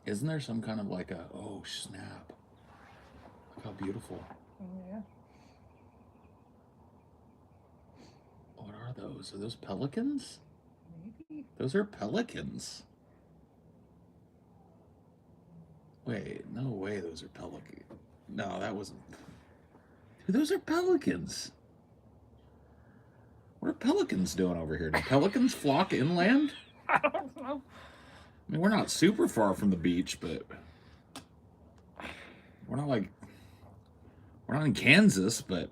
Isn't there some kind of like a, oh snap. Look how beautiful. Oh, yeah. What are those? Are those pelicans? Maybe. Those are pelicans. Wait, no way those are pelicans. No, that wasn't. Dude, those are pelicans. What are pelicans doing over here? Do pelicans flock inland? I don't know. I mean, we're not super far from the beach, but we're not like we're not in Kansas. But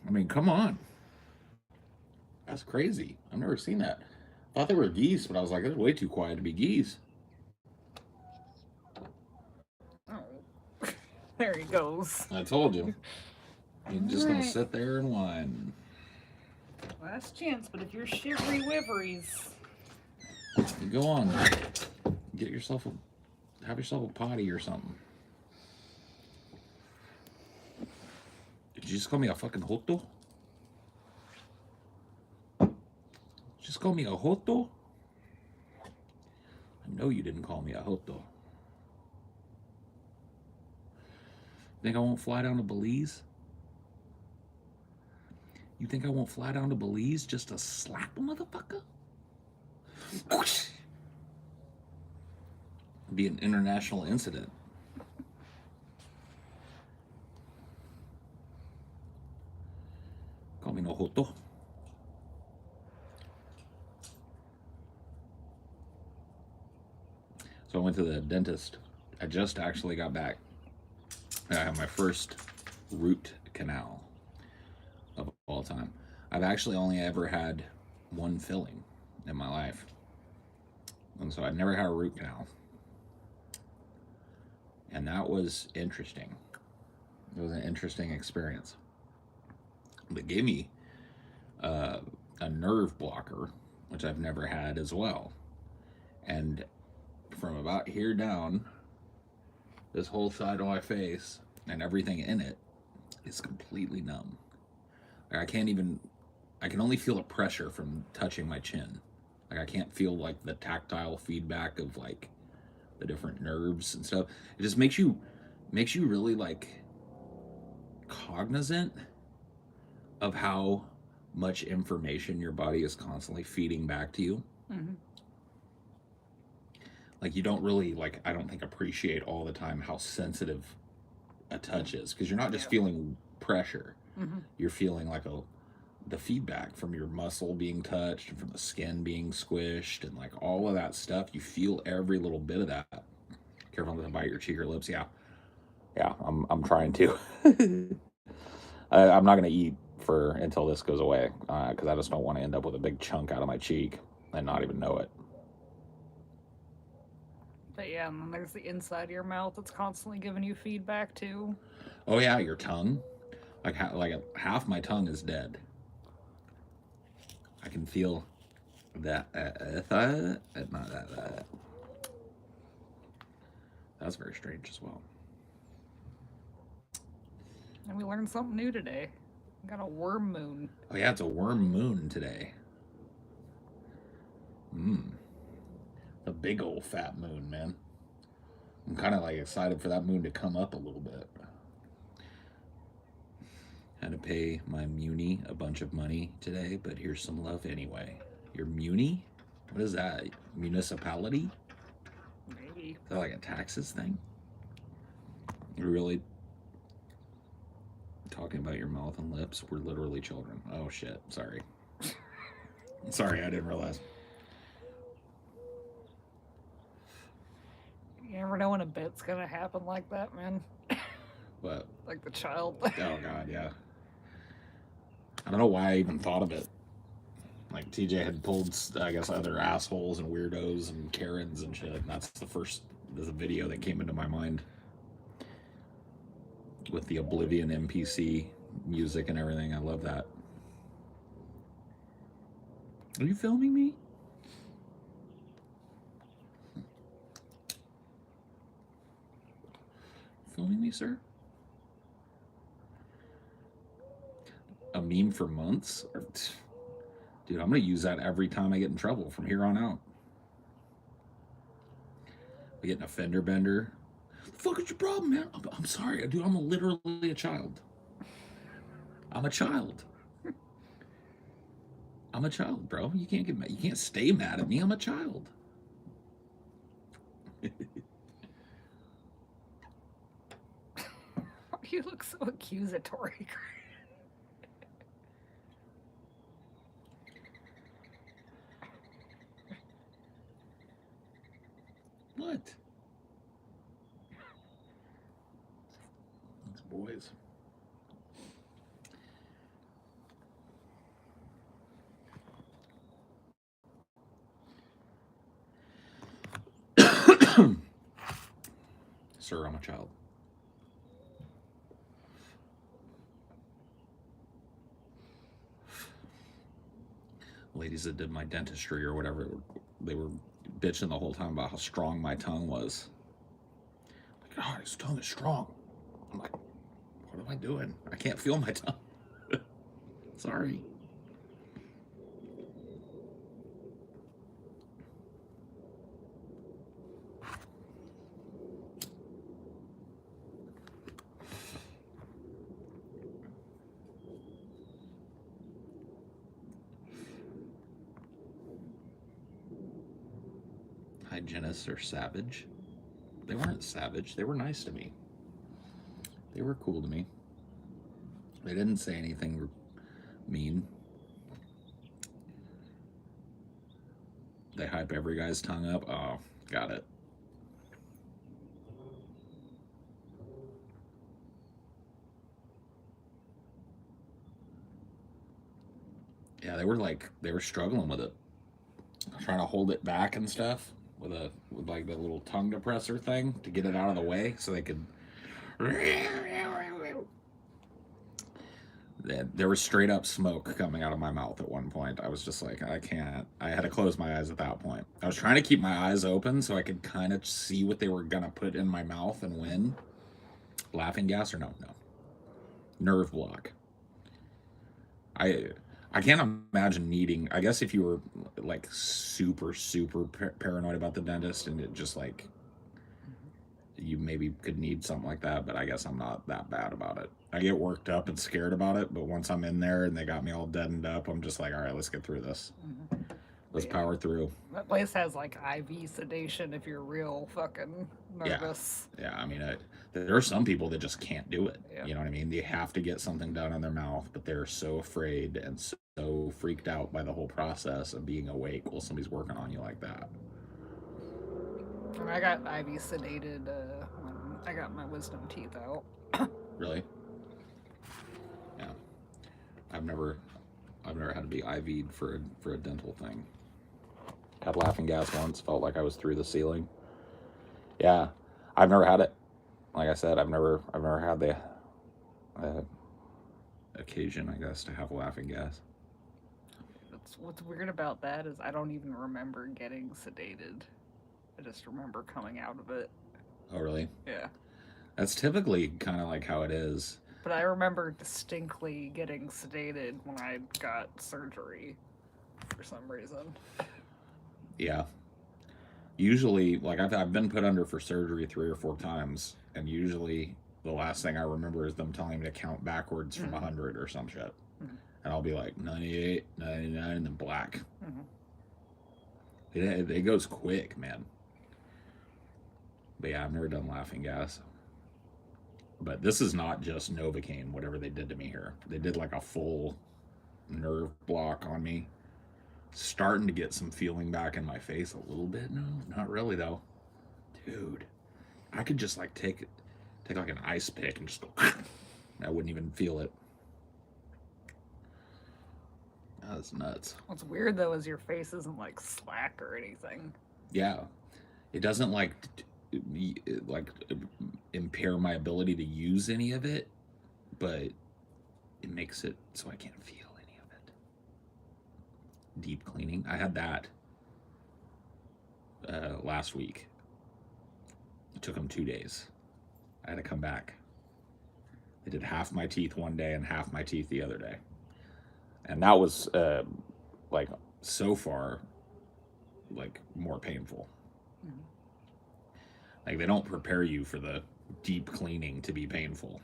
I mean, come on, that's crazy. I've never seen that. I thought they were geese, but I was like, it's way too quiet to be geese. Oh. There he goes. I told you, you're All just gonna right. sit there and whine. Last chance, but if you're shivery wiveries. You go on, get yourself have yourself a potty or something. Did you just call me a fucking hoto? Just call me a hoto? I know you didn't call me a hoto. Think I won't fly down to Belize? You think I won't fly down to Belize just to slap a motherfucker? Be an international incident. Call me no hoto. So I went to the dentist. I just actually got back. I had my first root canal of all time. I've actually only ever had one filling in my life. And so I'd never had a root canal. And that was interesting. It was an interesting experience. They gave me a nerve blocker, which I've never had as well. And from about here down, this whole side of my face and everything in it is completely numb. Like I can only feel the pressure from touching my chin. Like I can't feel like the tactile feedback of like the different nerves and stuff. It just makes you really like cognizant of how much information your body is constantly feeding back to you. Mm-hmm. Like you don't really like I don't think appreciate all the time how sensitive a touch is because you're not just Yeah. feeling pressure. Mm-hmm. You're feeling like a the feedback from your muscle being touched and from the skin being squished and like all of that stuff. You feel every little bit of that. Careful not to bite your cheek or lips. Yeah, yeah. I'm trying to. I'm not gonna eat for until this goes away because I just don't want to end up with a big chunk out of my cheek and not even know it. But yeah, and then there's the inside of your mouth that's constantly giving you feedback too. Oh yeah, your tongue. Like half my tongue is dead. I can feel that. Not that. That's very strange as well. And we learned something new today. We got a worm moon. Oh yeah, it's a worm moon today. A big old fat moon, man. I'm kind of like excited for that moon to come up a little bit. Had to pay my Muni a bunch of money today, but here's some love anyway. Your Muni? What is that? Municipality? Maybe. Is that like a taxes thing? You're really talking about your mouth and lips? We're literally children. Oh shit. Sorry. Sorry, I didn't realize. You never know when a bit's gonna happen like that, man. But Like the child. oh god, yeah. I don't know why I even thought of it. Like TJ had pulled, I guess, other assholes and weirdos and Karens and shit. And that's there's a video that came into my mind with the Oblivion NPC music and everything. I love that. Are you filming me? Filming me, sir? A meme for months? Dude, I'm gonna use that every time I get in trouble from here on out. I get a fender bender. The fuck is your problem, man? I'm sorry, dude. I'm literally a child. I'm a child. I'm a child, bro. You can't get mad. You can't stay mad at me. I'm a child. You look so accusatory. What? These boys. Sir, I'm a child. Ladies that did my dentistry or whatever, they were bitching the whole time about how strong my tongue was. Like, oh, his tongue is strong. I'm like, what am I doing? I can't feel my tongue. Sorry. Hygienists are savage. They weren't savage. They were nice to me. They were cool to me. They didn't say anything mean. They hype every guy's tongue up. Oh, got it. Yeah, they were struggling with it, trying to hold it back and stuff with like the little tongue depressor thing to get it out of the way so they could. There was straight up smoke coming out of my mouth at one point. I was just like, I can't. I had to close my eyes at that point. I was trying to keep my eyes open so I could kind of see what they were gonna put in my mouth and when. Laughing gas or no? Nerve block. I I can't imagine needing. I guess if you were like super paranoid about the dentist and it just like you maybe could need something like that, but I guess I'm not that bad about it. I get worked up and scared about it, but once I'm in there and they got me all deadened up, I'm just like, all right, let's get through this. Let's power through. That place has like IV sedation if you're real fucking nervous. Yeah, I mean, there are some people that just can't do it. Yeah. You know what I mean? They have to get something done in their mouth, but they're so afraid and so freaked out by the whole process of being awake while somebody's working on you like that. I got IV sedated when I got my wisdom teeth out. Really? Yeah. I've never had to be IV'd for a dental thing. Had laughing gas once, felt like I was through the ceiling. Yeah. I've never had it. Like I said, I've never had the occasion, I guess, to have laughing gas. What's weird about that is I don't even remember getting sedated. I just remember coming out of it. Oh, really? Yeah. That's typically kind of like how it is. But I remember distinctly getting sedated when I got surgery for some reason. Yeah. Usually, like I've been put under for surgery 3 or 4 times, and usually the last thing I remember is them telling me to count backwards from 100 or some shit. And I'll be like 98, 99, and then black. It goes quick, man. But yeah, I've never done laughing gas. But this is not just Novocaine, whatever they did to me here. They did like a full nerve block on me. Starting to get some feeling back in my face a little bit. No, not really though. Dude, I could just like take like an ice pick and just go. I wouldn't even feel it. That's nuts. What's weird though is your face isn't like slack or anything. Yeah, it doesn't like impair my ability to use any of it, but it makes it so I can't feel any of it. Deep cleaning. I had that last week. It took them 2 days. I had to come back. They did half my teeth one day and half my teeth the other day. And that was like so far like more painful. Like, they don't prepare you for the deep cleaning to be painful,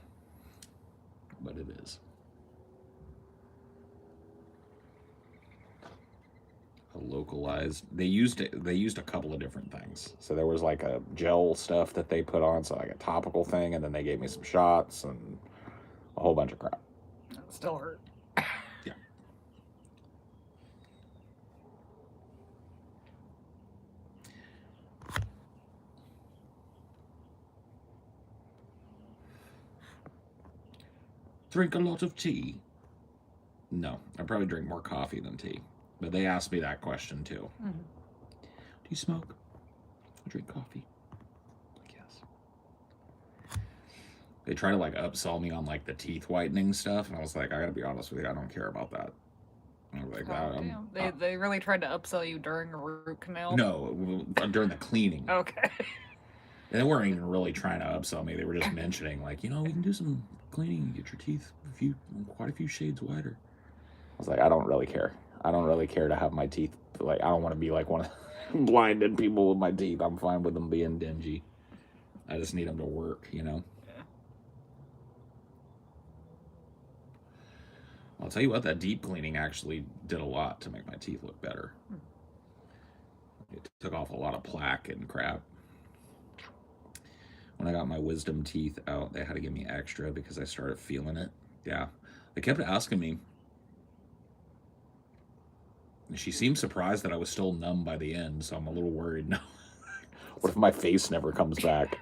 but it is. A localized. They used it. They used a couple of different things. So there was like a gel stuff that they put on, so like a topical thing, and then they gave me some shots and a whole bunch of crap. It still hurt. Yeah. Drink a lot of tea. No, I probably drink more coffee than tea. But they asked me that question too. Mm-hmm. Do you smoke? I drink coffee. Like, yes. They try to like upsell me on like the teeth whitening stuff, and I was like, I gotta be honest with you, I don't care about that. I was like, damn. They really tried to upsell you during a root canal? No, during the cleaning. Okay. And they weren't even really trying to upsell me. They were just mentioning, like, we can do some cleaning and get your teeth quite a few shades whiter. I was like, I don't really care. I don't really care to have my teeth, like, I don't want to be like one of the blinded people with my teeth. I'm fine with them being dingy. I just need them to work, Yeah. I'll tell you what, that deep cleaning actually did a lot to make my teeth look better. It took off a lot of plaque and crap. When I got my wisdom teeth out, they had to give me extra because I started feeling it. Yeah. They kept asking me. She seemed surprised that I was still numb by the end, so I'm a little worried now. What if my face never comes back?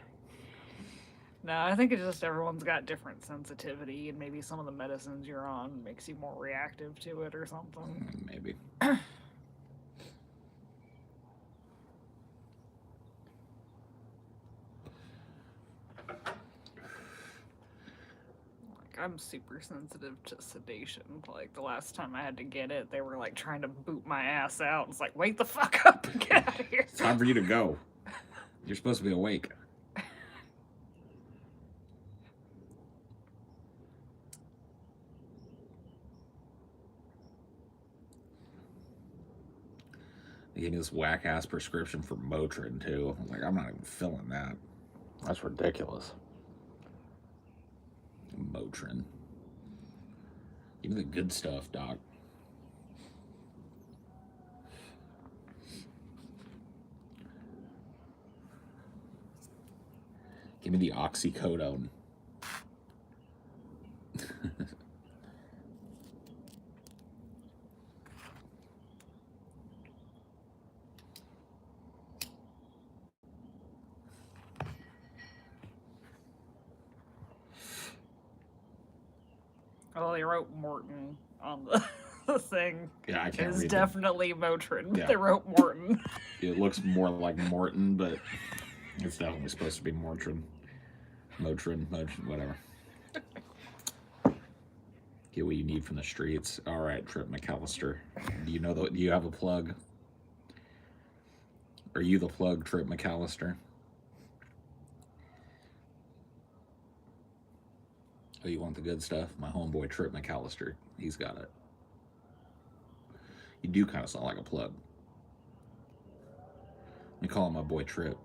No, I think it's just everyone's got different sensitivity, and maybe some of the medicines you're on makes you more reactive to it or something. Maybe. I'm super sensitive to sedation. Like, the last time I had to get it, they were like trying to boot my ass out. It's like, wake the fuck up and get out of here. It's time for you to go. You're supposed to be awake. They gave me this whack ass prescription for Motrin too. I was like, I'm not even filling that. That's ridiculous. Motrin. Give me the good stuff, doc. Give me the oxycodone. Well, they wrote Morton on the thing. Yeah, I can't It's read definitely Motrin, but Yeah. they wrote Morton. It looks more like Morton, but it's definitely supposed to be Motrin. Motrin, whatever. Get what you need from the streets. All right, Trip McAllister. Do you have a plug? Are you the plug, Trip McAllister? Oh, you want the good stuff? My homeboy Trip McAllister, he's got it. You do kind of sound like a plug. We call him my boy Trip.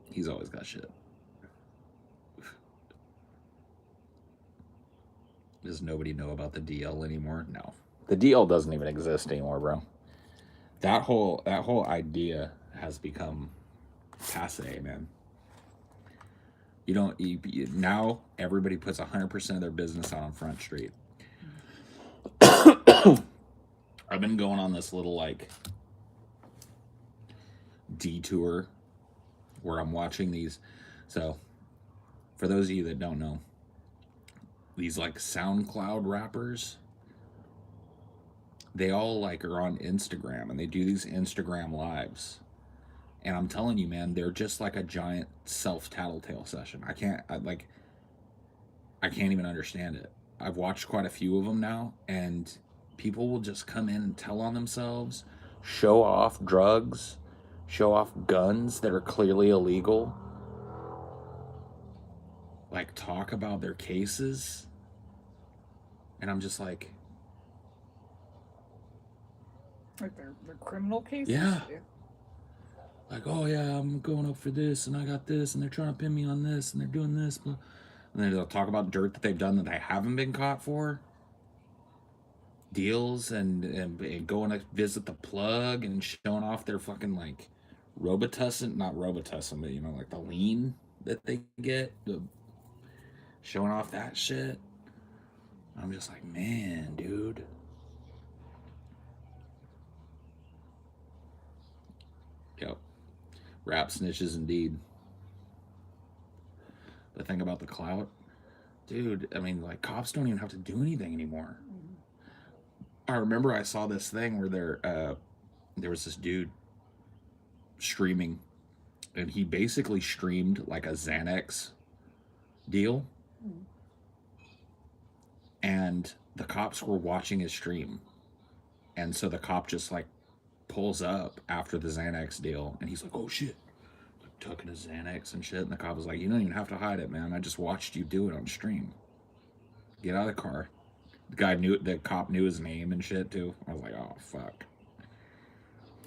He's always got shit. Does nobody know about the DL anymore? No. The DL doesn't even exist anymore, bro. That whole idea has become passe, man. Now everybody puts 100% of their business out on Front Street. I've been going on this little like detour where I'm watching these. So for those of you that don't know, these like SoundCloud rappers, they all like are on Instagram and they do these Instagram lives. And I'm telling you, man, they're just like a giant self-tattletale session. I can't even understand it. I've watched quite a few of them now, and people will just come in and tell on themselves, show off drugs, show off guns that are clearly illegal, like talk about their cases. And I'm just like Like their criminal cases? Yeah. Like, oh yeah, I'm going up for this, and I got this, and they're trying to pin me on this, and they're doing this, and then they'll talk about dirt that they've done that they haven't been caught for, deals, and going to visit the plug and showing off their fucking like Robitussin, not Robitussin, but you know, like the lean that they get, showing off that shit. I'm just like, man, dude. Yep. Rap snitches indeed. But think about the clout. Dude, I mean, like, cops don't even have to do anything anymore. I remember I saw this thing where there was this dude streaming, and he basically streamed like a Xanax deal, and the cops were watching his stream. And so the cop just like pulls up after the Xanax deal, and he's like, oh shit, like tucking his Xanax and shit. And the cop was like, you don't even have to hide it, man. I just watched you do it on stream. Get out of the car. The cop knew his name and shit too. I was like, oh fuck.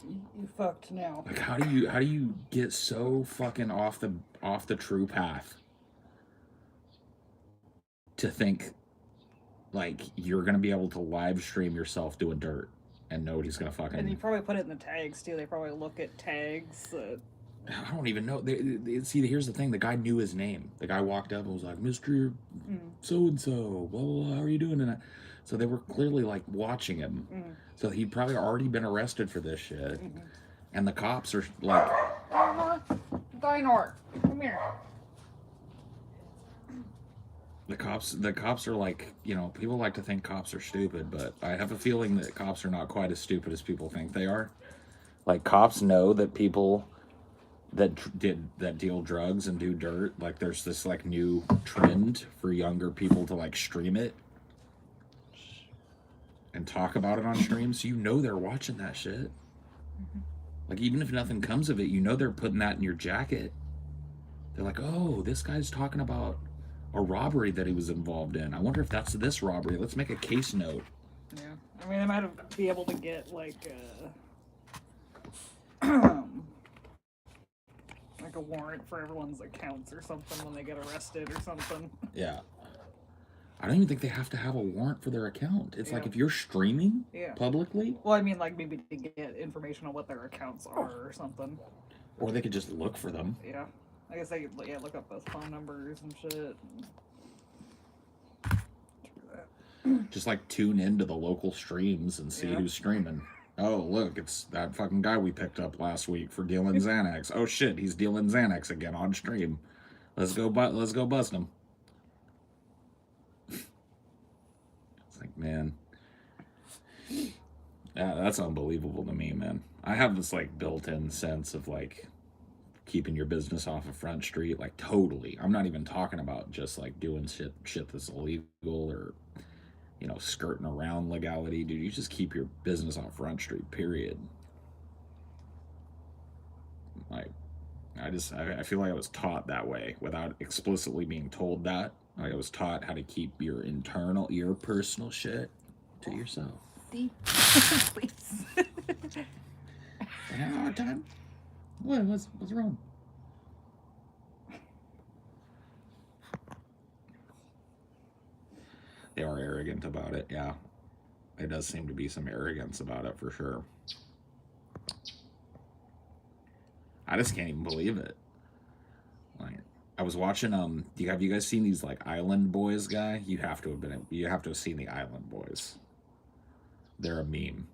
You fucked now. Like, how do you get so fucking off the true path to think like you're gonna be able to live stream yourself doing dirt and nobody's gonna fucking. And you probably put it in the tags too. They probably look at tags. I don't even know. See, here's the thing. The guy knew his name. The guy walked up and was like, Mr. So-and-so, blah, blah, blah, how are you doing tonight? So they were clearly, like, watching him. So he'd probably already been arrested for this shit. And the cops are, like... Dinor, come here. The cops are like, you know, people like to think cops are stupid, but I have a feeling that cops are not quite as stupid as people think they are. Like, cops know that people... that deal drugs and do dirt, like there's this like new trend for younger people to like stream it and talk about it on stream, so you know they're watching that shit. Like, even if nothing comes of it, you know they're putting that in your jacket. They're like, oh, this guy's talking about a robbery that he was involved in. I wonder if that's this robbery. Let's make a case note. Yeah, I mean, I might be able to get like like a warrant for everyone's accounts or something when they get arrested or something. Yeah. I don't even think they have to have a warrant for their account. It's like if you're streaming publicly. Well, I mean, like maybe to get information on what their accounts are or something. Or they could just look for them. Yeah. I guess they could look up those phone numbers and shit. Just like tune into the local streams and see who's streaming. Oh, look, it's that fucking guy we picked up last week for dealing Xanax. Oh shit, he's dealing Xanax again on stream. Let's go bust him. It's like, man, that's unbelievable to me, man. I have this like built-in sense of like keeping your business off of Front Street, like totally. I'm not even talking about just like doing shit that's illegal or, you know, skirting around legality. Dude, you just keep your business on Front Street, period. Like, I feel like I was taught that way without explicitly being told that. Like, I was taught how to keep your personal shit to yourself. Please. I have a hard time. What's wrong? They are arrogant about it, yeah. There does seem to be some arrogance about it for sure. I just can't even believe it. Like, I was watching have you guys seen these like Island Boys guy? You have to have seen the Island Boys. They're a meme.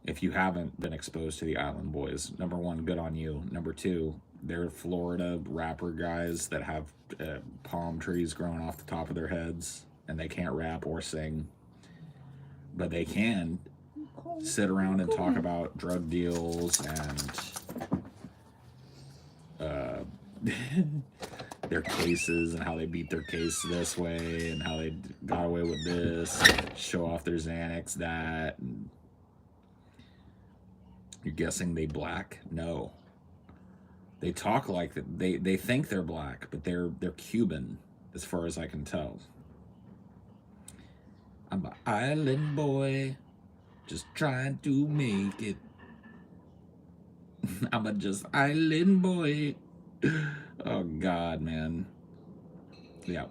If you haven't been exposed to the Island Boys, number one, good on you. Number two, they're Florida rapper guys that have palm trees growing off the top of their heads, and they can't rap or sing, but they can sit around and talk about drug deals and their cases and how they beat their case this way and how they got away with this, show off their Xanax, that. And you're guessing they black? No. They talk like that. They think they're black, but they're Cuban, as far as I can tell. I'm an island boy, just trying to make it. I'm a just island boy. Oh God, man. Yeah.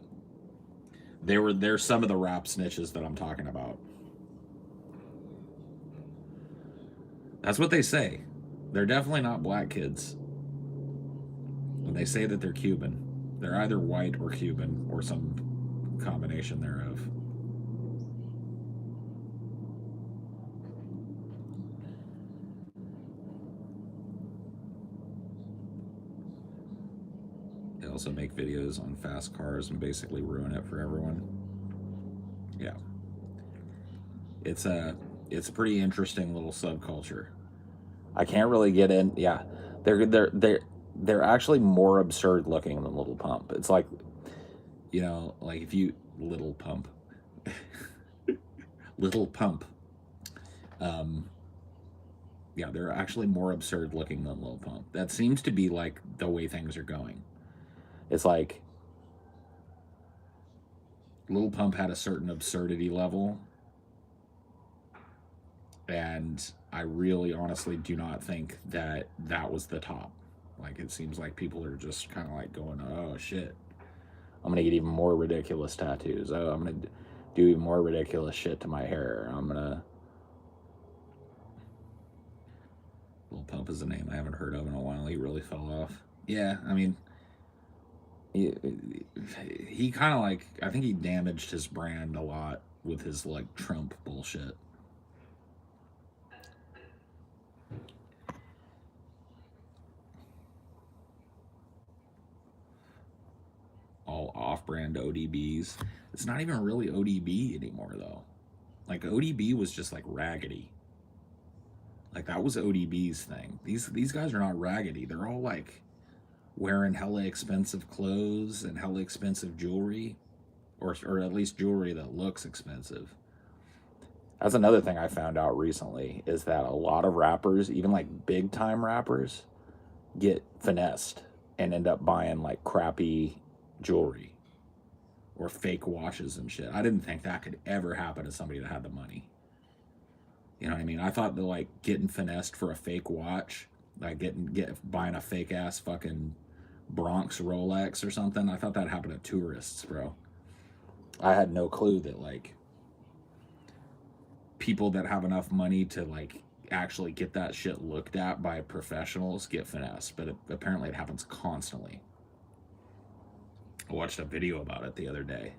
They're some of the rap snitches that I'm talking about. That's what they say. They're definitely not black kids. When they say that they're Cuban, they're either white or Cuban or some combination thereof. They also make videos on fast cars and basically ruin it for everyone. Yeah. It's a pretty interesting little subculture. I can't really get in. Yeah. They're actually more absurd looking than Little Pump. It's like, like if you Little Pump. Little Pump. Um yeah, they're actually more absurd looking than Little Pump. That seems to be like the way things are going. It's like Little Pump had a certain absurdity level, and I really honestly do not think that that was the top. Like, it seems like people are just kind of like going, oh shit, I'm gonna get even more ridiculous tattoos. Oh, I'm gonna do even more ridiculous shit to my hair. I'm gonna. Little Pump is a name I haven't heard of in a while. He really fell off. Yeah, I mean, he kind of like, I think he damaged his brand a lot with his like Trump bullshit. All off-brand ODBs. It's not even really ODB anymore though. Like ODB was just like raggedy. Like that was ODB's thing. These guys are not raggedy. They're all like wearing hella expensive clothes and hella expensive jewelry, or at least jewelry that looks expensive. That's another thing I found out recently is that a lot of rappers, even like big time rappers, get finessed and end up buying like crappy jewelry or fake washes and shit. I didn't think that could ever happen to somebody that had the money. You know what I mean? I thought that like getting finessed for a fake watch, like buying a fake ass fucking Bronx Rolex or something. I thought that happened to tourists, bro. I had no clue that like people that have enough money to like actually get that shit looked at by professionals get finessed, but apparently it happens constantly. I watched a video about it the other day.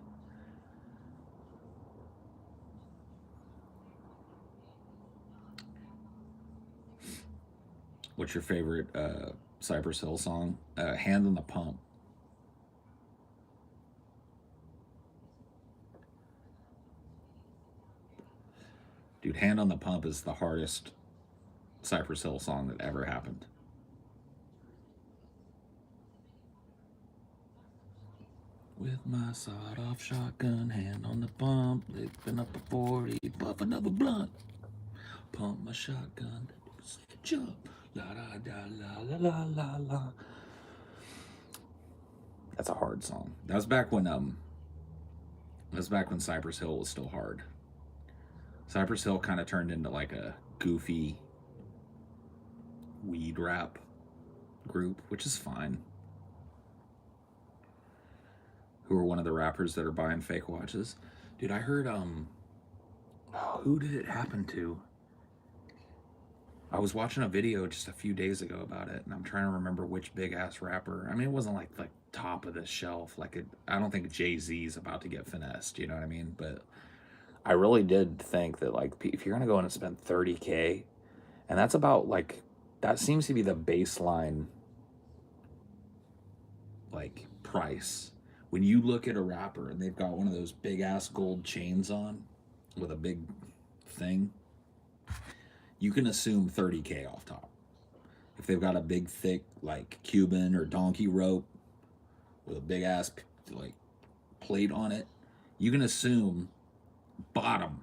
What's your favorite Cypress Hill song? Hand on the Pump. Dude, Hand on the Pump is the hardest Cypress Hill song that ever happened. With my sawed-off shotgun, hand on the pump, lifting up a 40, puff another blunt. Pump my shotgun, jump, la da da la la la la la. That's a hard song. That was back when Cypress Hill was still hard. Cypress Hill kind of turned into like a goofy weed rap group, which is fine. Who are one of the rappers that are buying fake watches? Dude, I heard who did it happen to? I was watching a video just a few days ago about it, and I'm trying to remember which big ass rapper. I mean, it wasn't like top of the shelf. I don't think Jay-Z's about to get finessed. You know what I mean? But I really did think that like if you're gonna go in and spend 30K, and that's about like that seems to be the baseline like price. When you look at a rapper and they've got one of those big ass gold chains on with a big thing, you can assume 30K off top. If they've got a big thick like Cuban or donkey rope with a big ass like plate on it, you can assume bottom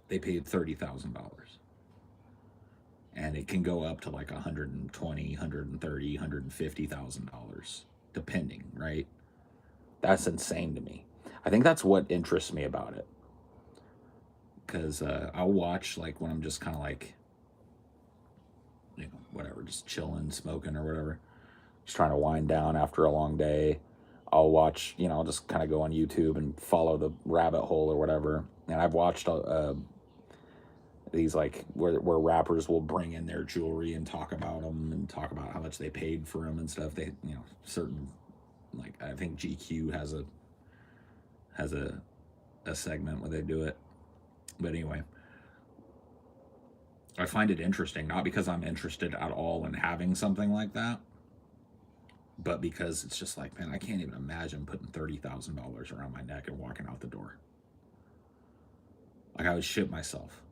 they paid $30,000. And it can go up to like 120, 130, $150,000 depending, right? That's insane to me. I think that's what interests me about it. Because I'll watch like when I'm just kind of like, whatever, just chilling, smoking or whatever, just trying to wind down after a long day. I'll watch, I'll just kind of go on YouTube and follow the rabbit hole or whatever. And I've watched these like where rappers will bring in their jewelry and talk about them and talk about how much they paid for them and stuff. They, certain, like, I think GQ has a segment where they do it. But anyway, I find it interesting, not because I'm interested at all in having something like that, but because it's just like, man, I can't even imagine putting $30,000 around my neck and walking out the door. Like, I would shit myself.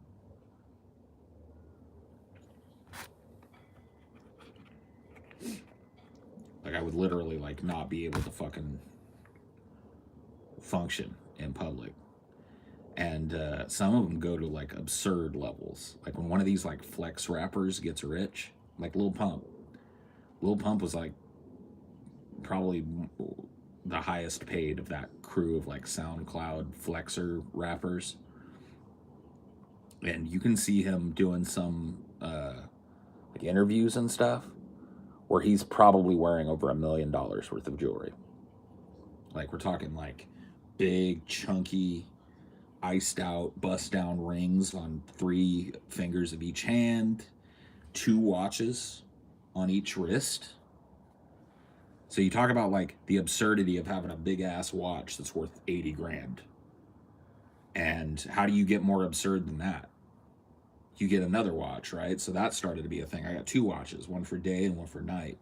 Like, I would literally, like, not be able to fucking function in public. And some of them go to, like, absurd levels. Like, when one of these, like, flex rappers gets rich, like Lil Pump. Lil Pump was, like, probably the highest paid of that crew of, like, SoundCloud flexer rappers. And you can see him doing some, like, interviews and stuff where he's probably wearing over $1 million worth of jewelry. Like, we're talking, like, big, chunky, iced out, bust down rings on 3 fingers of each hand, 2 watches on each wrist. So you talk about, like, the absurdity of having a big ass watch that's worth 80 grand. And how do you get more absurd than that? You get another watch, right? So that started to be a thing. I got 2 watches, one for day and one for night.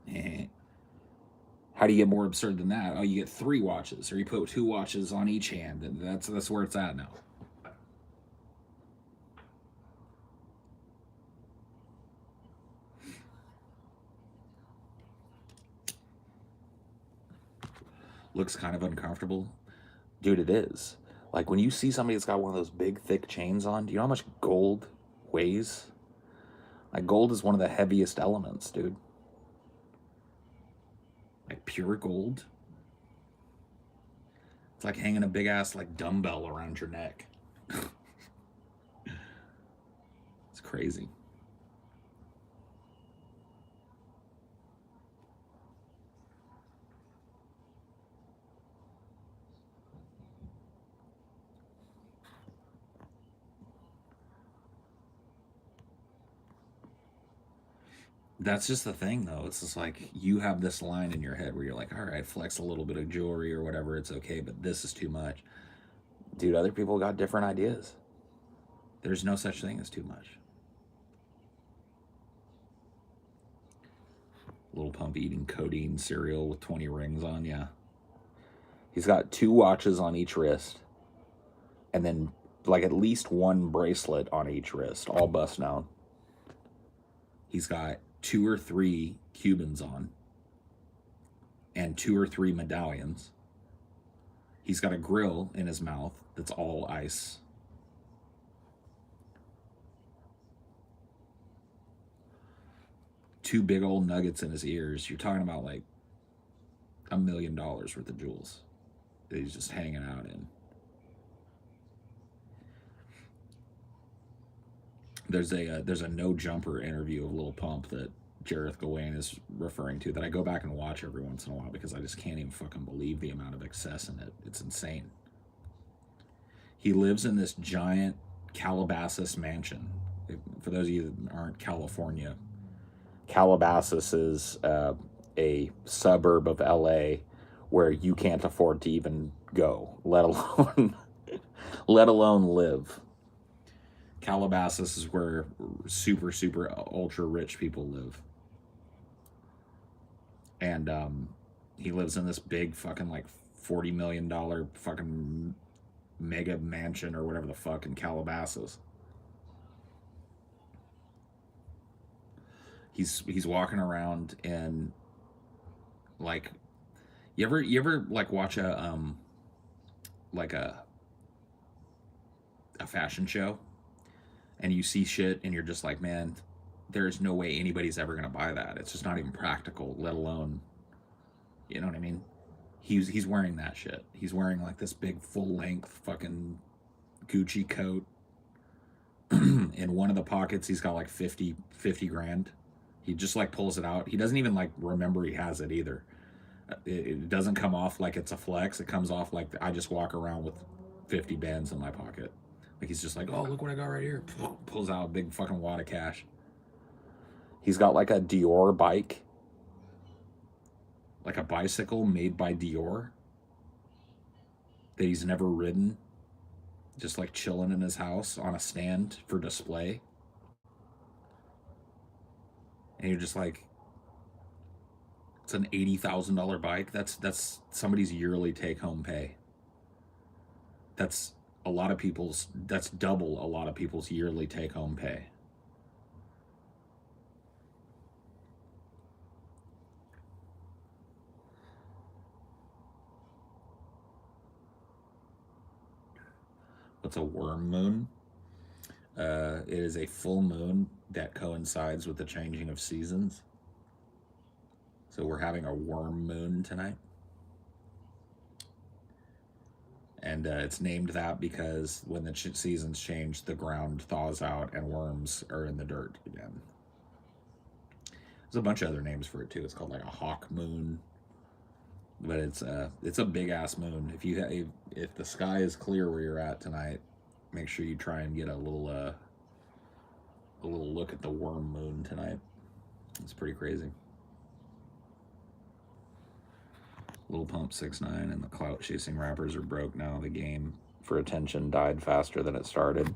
How do you get more absurd than that? Oh, you get 3 watches, or you put 2 watches on each hand, and that's where it's at now. Looks kind of uncomfortable. Dude, it is. Like, when you see somebody that's got one of those big, thick chains on, do you know how much gold weighs? Like, gold is one of the heaviest elements, dude. Like, pure gold. It's like hanging a big ass, like, dumbbell around your neck. It's crazy. That's just the thing, though. It's just like, you have this line in your head where you're like, all right, flex a little bit of jewelry or whatever, it's okay, but this is too much. Dude, other people got different ideas. There's no such thing as too much. Lil Pump eating codeine cereal with 20 rings on, yeah. He's got 2 watches on each wrist, and then, like, at least 1 bracelet on each wrist, all bust down. He's got 2 or 3 Cubans on, and 2 or 3 medallions. He's got a grill in his mouth that's all ice. Two big old nuggets in his ears. You're talking about, like, $1 million worth of jewels that he's just hanging out in. There's a No Jumper interview of Lil Pump that Jareth Gawain is referring to that I go back and watch every once in a while because I just can't even fucking believe the amount of excess in it. It's insane. He lives in this giant Calabasas mansion. For those of you that aren't California, Calabasas is a suburb of LA where you can't afford to even go, let alone live. Calabasas is where super, super ultra rich people live. And he lives in this big fucking, like, $40 million fucking mega mansion or whatever the fuck in Calabasas. He's walking around in, like, you ever like watch a like a fashion show and you see shit and you're just like, man, there's no way anybody's ever gonna buy that. It's just not even practical, let alone, you know what I mean? He's wearing that shit. He's wearing, like, this big full length fucking Gucci coat. In one of the pockets he's got like 50 grand. He just like pulls it out. He doesn't even like remember he has it either. It doesn't come off like it's a flex. It comes off like I just walk around with 50 bands in my pocket. Like he's just like, oh, look what I got right here. Pulls out a big fucking wad of cash. He's got like a Dior bike, like a bicycle made by Dior that he's never ridden, just like chilling in his house on a stand for display. And you're just like, it's an $80,000 bike. That's somebody's yearly take home pay. That's a lot of people's. That's double a lot of people's yearly take home pay. What's a worm moon? It is a full moon that coincides with the changing of seasons. So we're having a worm moon tonight. And it's named that because when the seasons change, the ground thaws out and worms are in the dirt again. There's a bunch of other names for it too. It's called like a hawk moon, but it's a big ass moon. If the sky is clear where you're at tonight, make sure you try and get a little look at the worm moon tonight. It's pretty crazy. Lil Pump 6ix9ine and the clout chasing rappers are broke now. The game for attention died faster than it started.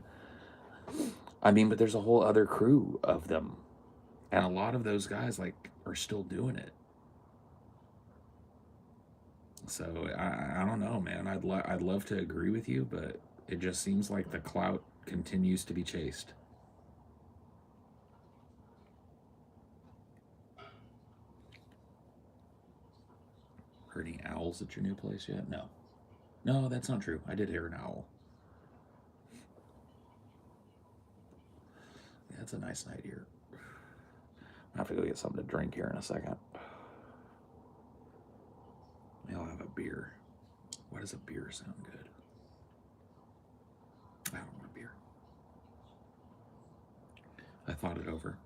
I mean, but there's a whole other crew of them, and a lot of those guys like are still doing it. So I don't know, man. I'd love to agree with you, but it just seems like the clout continues to be chased. Heard any owls at your new place yet? No. No, that's not true. I did hear an owl. Yeah, it's a nice night here. I have to go get something to drink here in a second. Maybe I'll have a beer. Why does a beer sound good? I don't want a beer. I thought it over.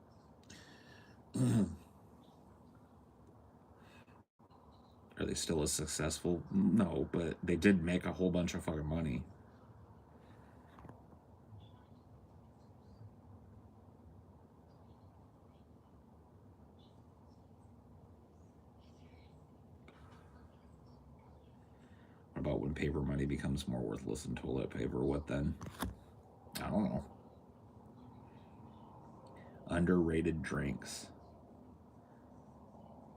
Are they still as successful? No, but they did make a whole bunch of fucking money. What about when paper money becomes more worthless than toilet paper? What then? I don't know. Underrated drinks.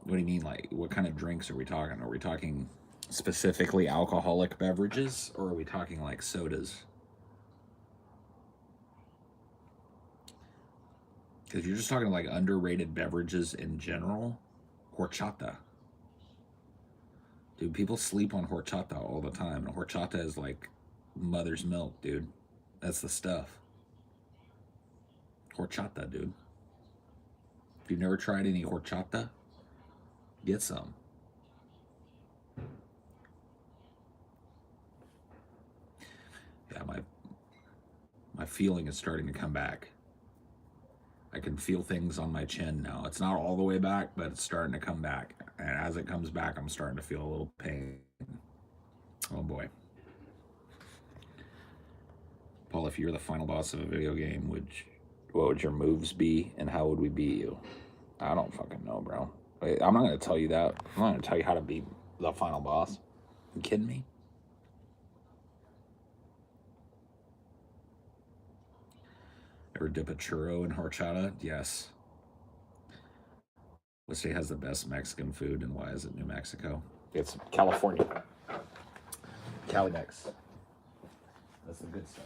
What do you mean? Like, what kind of drinks are we talking? Are we talking specifically alcoholic beverages, or are we talking like sodas? Because you're just talking like underrated beverages in general, horchata. Dude, people sleep on horchata all the time. And horchata is like mother's milk, dude. That's the stuff. Horchata, dude. If you've never tried any horchata, get some. Yeah, my feeling is starting to come back. I can feel things on my chin now. It's not all the way back, but it's starting to come back. And as it comes back, I'm starting to feel a little pain. Oh boy. Paul, if you're the final boss of a video game, what would your moves be and how would we beat you? I don't fucking know, bro. Wait, I'm not going to tell you that. I'm not going to tell you how to beat the final boss. You kidding me? Ever dip a churro in horchata? Yes. What state has the best Mexican food and why is it New Mexico? It's California. Cali Mex. That's the good stuff.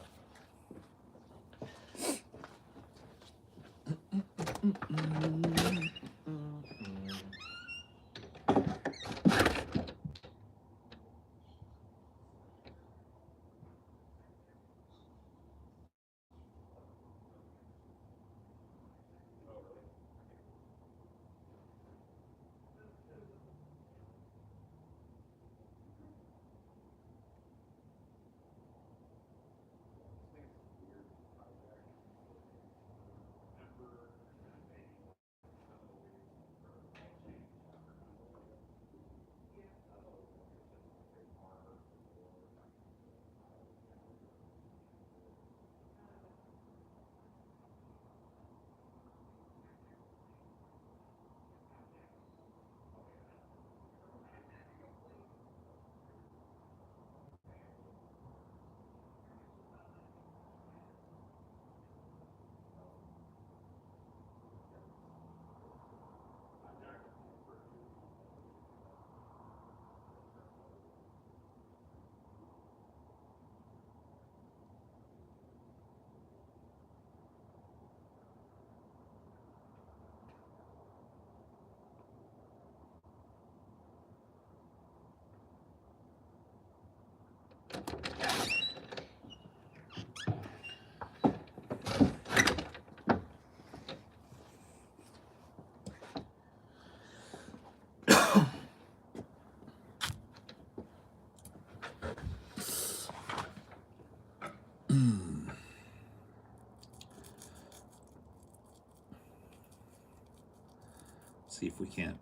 See if we can't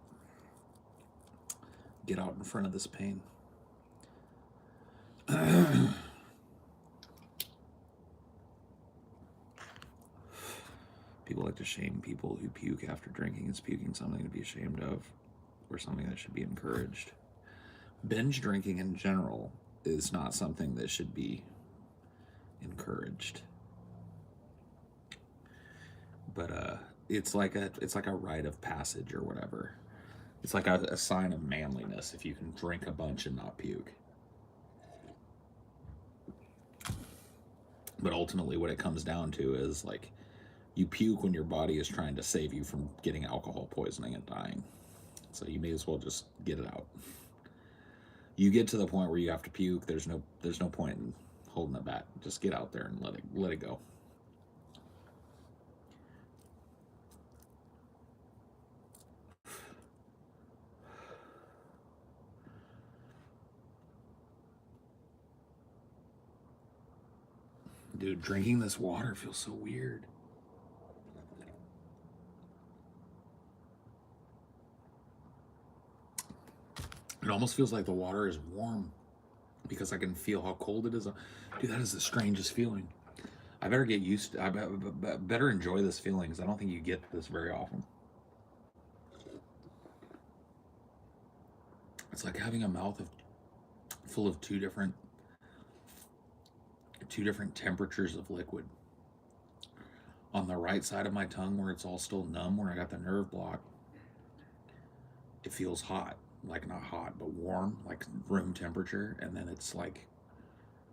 get out in front of this pain. People like to shame people who puke after drinking as puking something to be ashamed of or something that should be encouraged. Binge drinking in general is not something that should be encouraged. But it's like a rite of passage or whatever. It's like a sign of manliness if you can drink a bunch and not puke. But ultimately what it comes down to is like you puke when your body is trying to save you from getting alcohol poisoning and dying. So you may as well just get it out. You get to the point where you have to puke, there's no point in holding it back. Just get out there and let it go. Dude, drinking this water feels so weird. It almost feels like the water is warm because I can feel how cold it is. Dude, that is the strangest feeling. I better get used to, I better enjoy this feeling because I don't think you get this very often. It's like having a mouth full of two different temperatures of liquid. On the right side of my tongue where it's all still numb, where I got the nerve block, it feels hot. Like not hot, but warm, like room temperature. And then it's like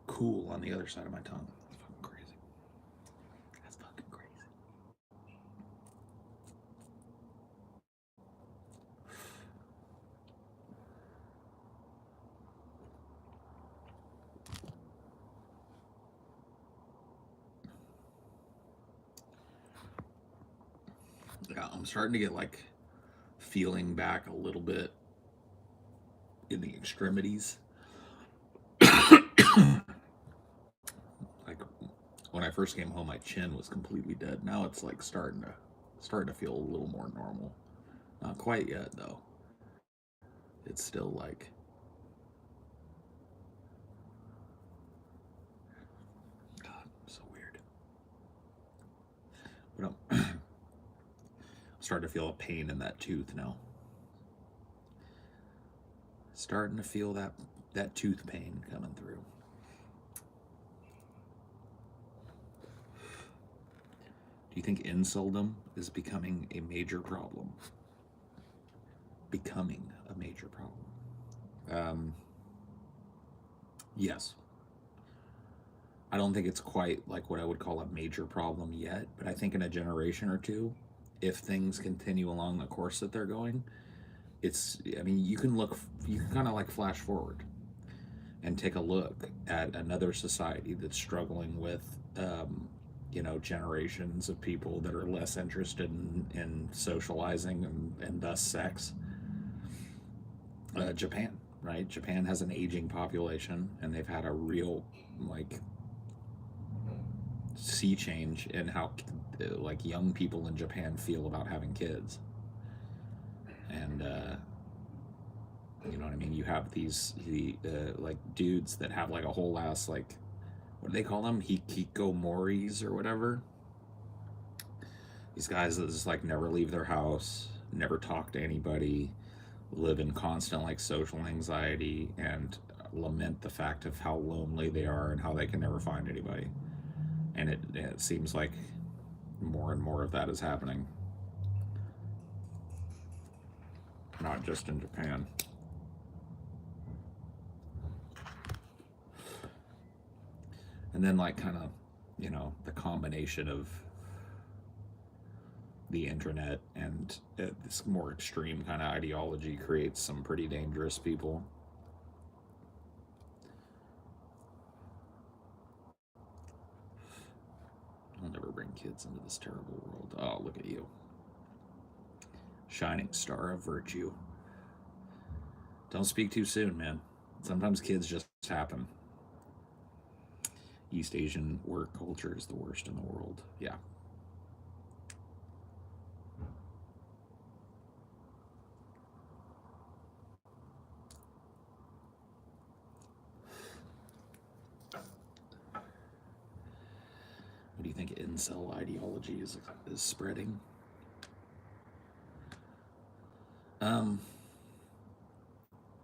cool on the other side of my tongue. That's fucking crazy. That's fucking crazy. Yeah, I'm starting to get like feeling back a little bit in the extremities. Like when I first came home, my chin was completely dead. Now it's like starting to feel a little more normal. Not quite yet though. It's still like God, so weird. But I'm starting to feel a pain in that tooth now. Starting to feel that tooth pain coming through. Do you think insuldom is becoming a major problem? Becoming a major problem. Yes. I don't think it's quite like what I would call a major problem yet, but I think in a generation or two, if things continue along the course that they're going, I mean, you can kind of like flash forward and take a look at another society that's struggling with, generations of people that are less interested in socializing and thus sex. Japan, right? Japan has an aging population, and they've had a real like sea change in how like young people in Japan feel about having kids. And you know what I mean? You have these like dudes that have like a whole ass like, what do they call them? Hikikomoris or whatever. These guys that just like never leave their house, never talk to anybody, live in constant like social anxiety, and lament the fact of how lonely they are and how they can never find anybody. And it seems like more and more of that is happening, not just in Japan. And then like kind of, the combination of the internet and this more extreme kind of ideology creates some pretty dangerous people. I'll never bring kids into this terrible world. Oh, look at you. Shining star of virtue. Don't speak too soon, man. Sometimes kids just happen. East Asian work culture is the worst in the world. Yeah. What do you think incel ideology is spreading?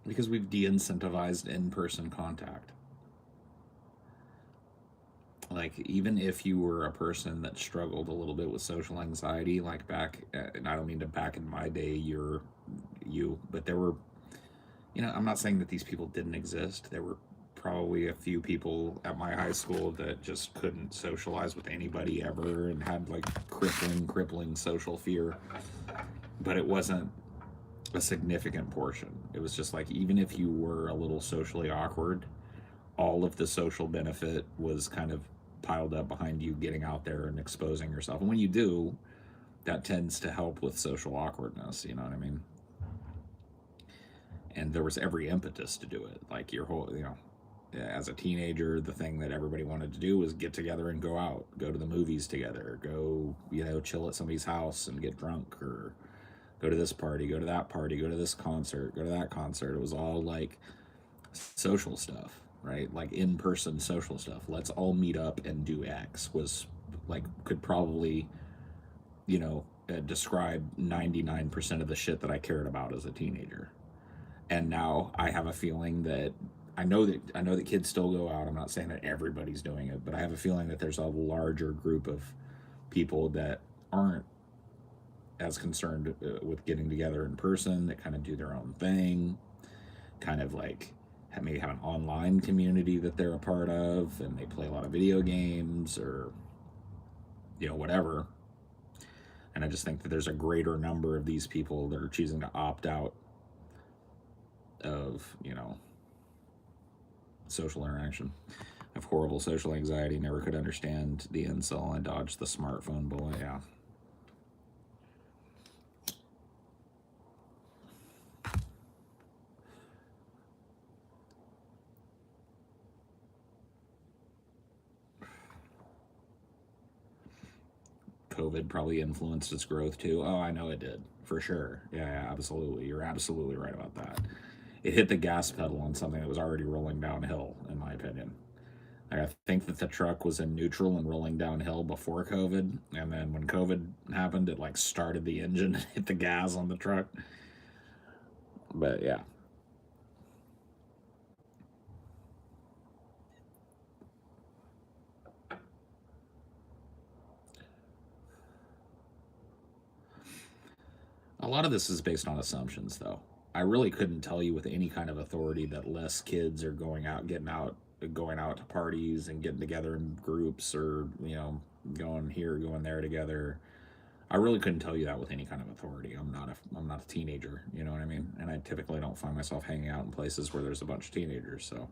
Because we've de-incentivized in-person contact. Like, even if you were a person that struggled a little bit with social anxiety, like back, and I don't mean to back in my day, but there were, I'm not saying that these people didn't exist. There were probably a few people at my high school that just couldn't socialize with anybody ever and had like crippling social fear. But it wasn't a significant portion. It was just like, even if you were a little socially awkward, all of the social benefit was kind of piled up behind you getting out there and exposing yourself. And when you do, that tends to help with social awkwardness, you know what I mean? And there was every impetus to do it. Like, your whole, as a teenager, the thing that everybody wanted to do was get together and go out, go to the movies together, go, chill at somebody's house and get drunk, or go to this party, go to that party, go to this concert, go to that concert. It was all like social stuff, right? Like in-person social stuff. Let's all meet up and do X was like, could probably, describe 99% of the shit that I cared about as a teenager. And now I have a feeling that I know that kids still go out. I'm not saying that everybody's doing it, but I have a feeling that there's a larger group of people that aren't as concerned with getting together in person, that kind of do their own thing, kind of like maybe have an online community that they're a part of, and they play a lot of video games or whatever. And I just think that there's a greater number of these people that are choosing to opt out of social interaction. I have horrible social anxiety, never could understand the incel. I dodged the smartphone bully. Yeah. COVID probably influenced its growth too. Oh, I know it did, for sure. Yeah, absolutely. You're absolutely right about that. It hit the gas pedal on something that was already rolling downhill, in my opinion. I think that the truck was in neutral and rolling downhill before COVID, and then when COVID happened, it like started the engine and hit the gas on the truck. But yeah. A lot of this is based on assumptions, though. I really couldn't tell you with any kind of authority that less kids are going out to parties and getting together in groups, or going here, going there together. I really couldn't tell you that with any kind of authority. I'm not a teenager, you know what I mean? And I typically don't find myself hanging out in places where there's a bunch of teenagers. So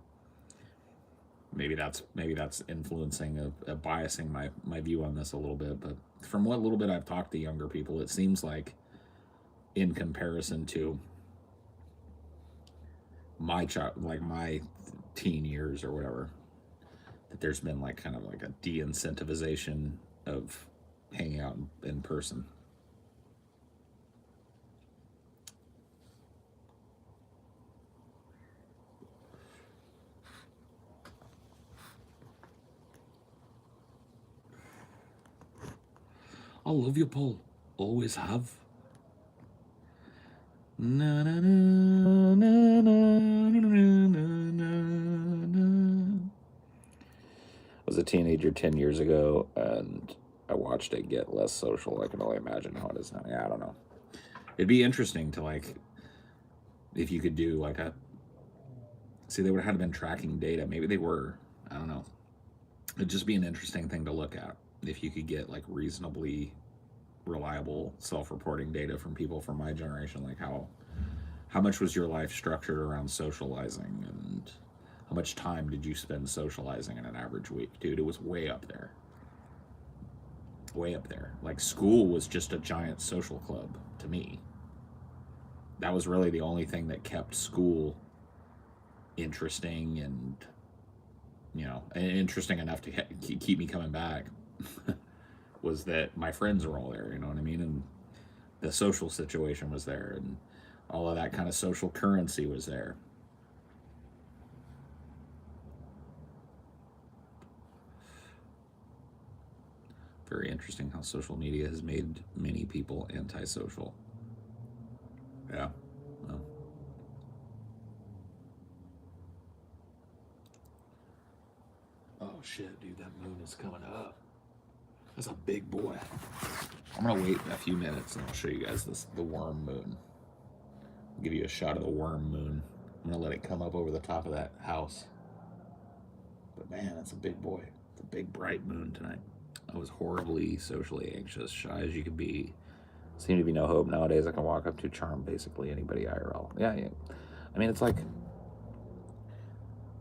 maybe that's influencing, biasing my view on this a little bit. But from what little bit I've talked to younger people, it seems like, in comparison to my teen years or whatever, that there's been like kind of like a de-incentivization of hanging out in person. I love you, Paul. Always have. Na, na, na, na, na, na, na. I was a teenager 10 years ago, and I watched it get less social. I can only imagine how it is now. Yeah, I don't know. It'd be interesting to, like, if you could do like see, they would have been tracking data. Maybe they were. I don't know. It'd just be an interesting thing to look at if you could get like reasonably reliable self-reporting data from people from my generation. Like, how much was your life structured around socializing, and how much time did you spend socializing in an average week? Dude, it was way up there. Way up there. Like, school was just a giant social club to me. That was really the only thing that kept school interesting and and interesting enough to keep me coming back was that my friends were all there. You know what I mean? And the social situation was there, and all of that kind of social currency was there. Very interesting how social media has made many people antisocial. Yeah. Well, oh shit, dude, that moon is coming up. That's a big boy. I'm gonna wait a few minutes and I'll show you guys the worm moon. I'll give you a shot of the worm moon. I'm gonna let it come up over the top of that house. But man, that's a big boy. It's a big bright moon tonight. I was horribly socially anxious, shy as you could be. Seemed to be no hope. Nowadays I can walk up to charm basically anybody IRL. Yeah. I mean, it's like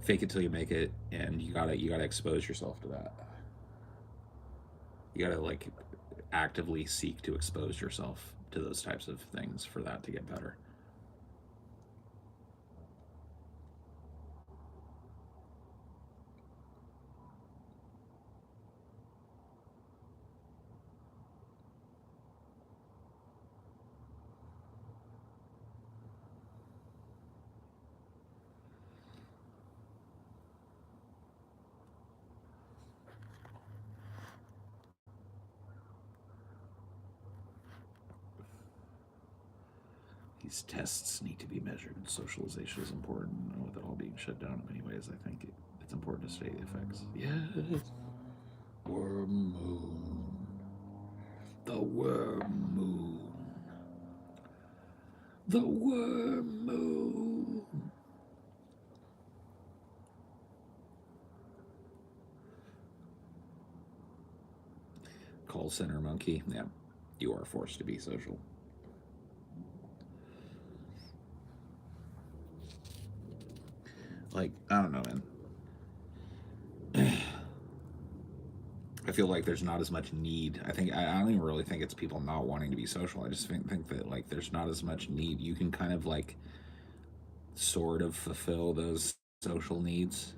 fake it till you make it, and you gotta expose yourself to that. You gotta like actively seek to expose yourself to those types of things for that to get better. These tests need to be measured. Socialization is important. With it all being shut down in many ways, I think it's important to study the effects. Yes. Worm moon. The worm moon. The worm moon. Call center monkey. Yeah, you are forced to be social. Like, I don't know, man. I feel like there's not as much need. I don't even really think it's people not wanting to be social. I just think that like there's not as much need. You can kind of like sort of fulfill those social needs,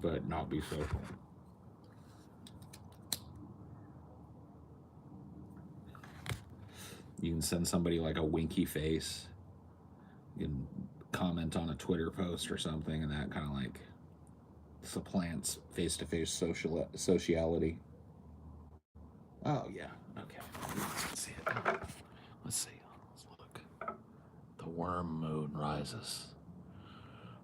but not be social. You can send somebody like a winky face. You can comment on a Twitter post or something, and that kind of like supplants face-to-face sociality. Oh yeah. Okay. Let's see it. Let's see. Let's look. The worm moon rises.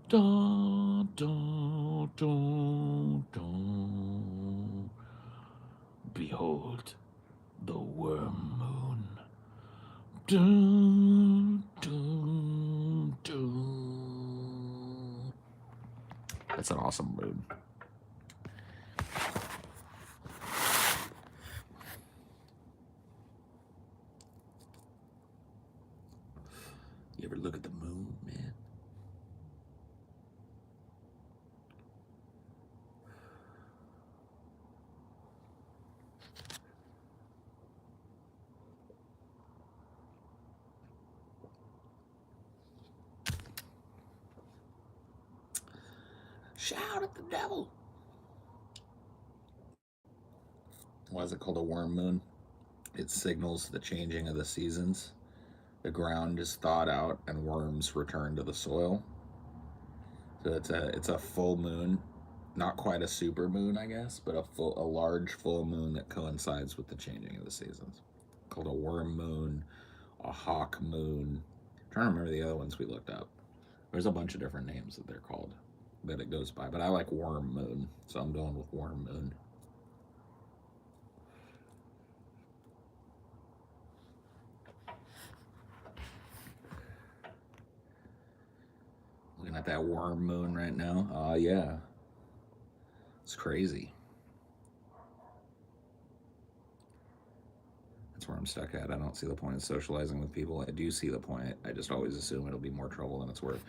Dun, dun, dun, dun. Behold, the worm moon. Dun, dun, dun. That's an awesome moon. You ever look at the moon, man? Shout at the devil. Why is it called a worm moon? It signals the changing of the seasons. The ground is thawed out and worms return to the soil. So it's a full moon, not quite a super moon, I guess, but a large full moon that coincides with the changing of the seasons. Called a worm moon, a hawk moon. I'm trying to remember the other ones we looked up. There's a bunch of different names that they're called that it goes by, but I like worm moon, so I'm going with worm moon. Looking at that worm moon right now. Oh yeah. It's crazy. That's where I'm stuck at. I don't see the point of socializing with people. I do see the point. I just always assume it'll be more trouble than it's worth.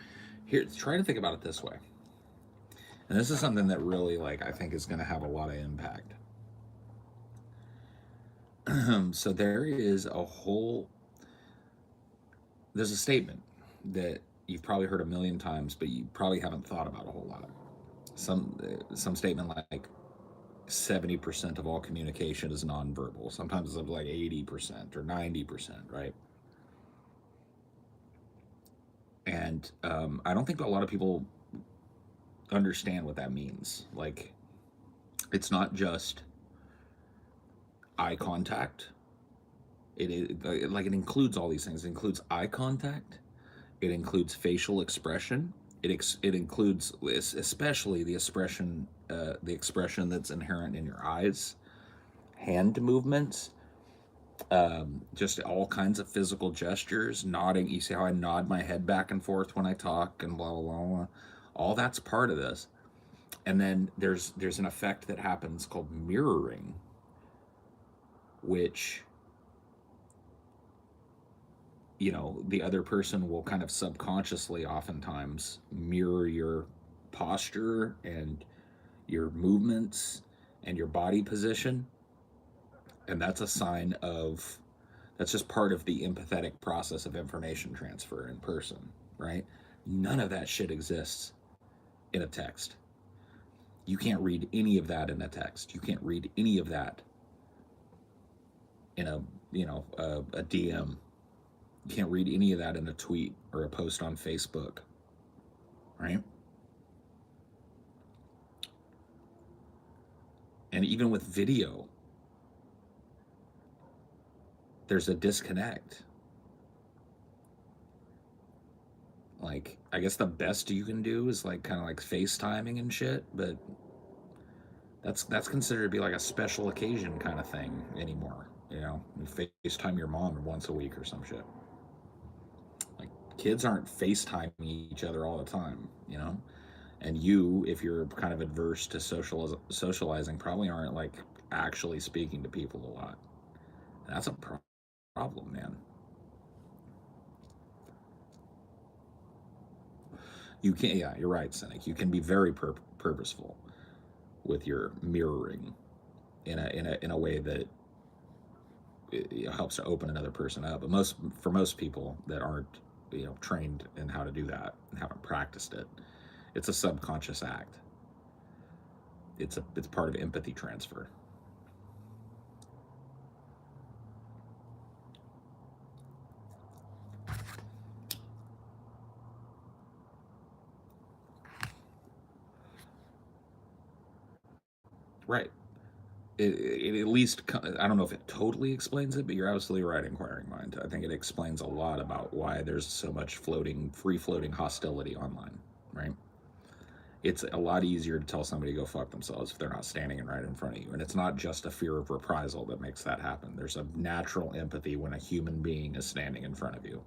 Here, try to think about it this way. And this is something that really, like, I think is going to have a lot of impact. There's a statement that you've probably heard a million times, but you probably haven't thought about a whole lot. Some statement like 70% of all communication is nonverbal. Sometimes it's like 80% or 90%, right? And I don't think a lot of people understand what that means. Like, it's not just eye contact. It includes all these things. It includes eye contact. It includes facial expression. It includes especially the expression that's inherent in your eyes, hand movements, just all kinds of physical gestures, nodding. You see how I nod my head back and forth when I talk, and blah blah blah. Blah. All that's part of this. And then there's an effect that happens called mirroring, which, the other person will kind of subconsciously oftentimes mirror your posture and your movements and your body position. And that's just part of the empathetic process of information transfer in person, right? None of that shit exists in a text. You can't read any of that in a text. You can't read any of that in a DM. You can't read any of that in a tweet or a post on Facebook, right? And even with video, there's a disconnect. Like, I guess the best you can do is like kind of like FaceTiming and shit, but that's considered to be like a special occasion kind of thing anymore. You FaceTime your mom once a week or some shit. Like, kids aren't FaceTiming each other all the time, And you, if you're kind of adverse to socializing, probably aren't like actually speaking to people a lot. That's a problem, man. You can, yeah, you're right, Cynic. You can be very purposeful with your mirroring in a way that it helps to open another person up. But for most people that aren't trained in how to do that and haven't practiced it, it's a subconscious act. It's part of empathy transfer. Right. It at least, I don't know if it totally explains it, but you're absolutely right, inquiring mind. I think it explains a lot about why there's so much free floating hostility online, right? It's a lot easier to tell somebody to go fuck themselves if they're not standing right in front of you. And it's not just a fear of reprisal that makes that happen. There's a natural empathy when a human being is standing in front of you.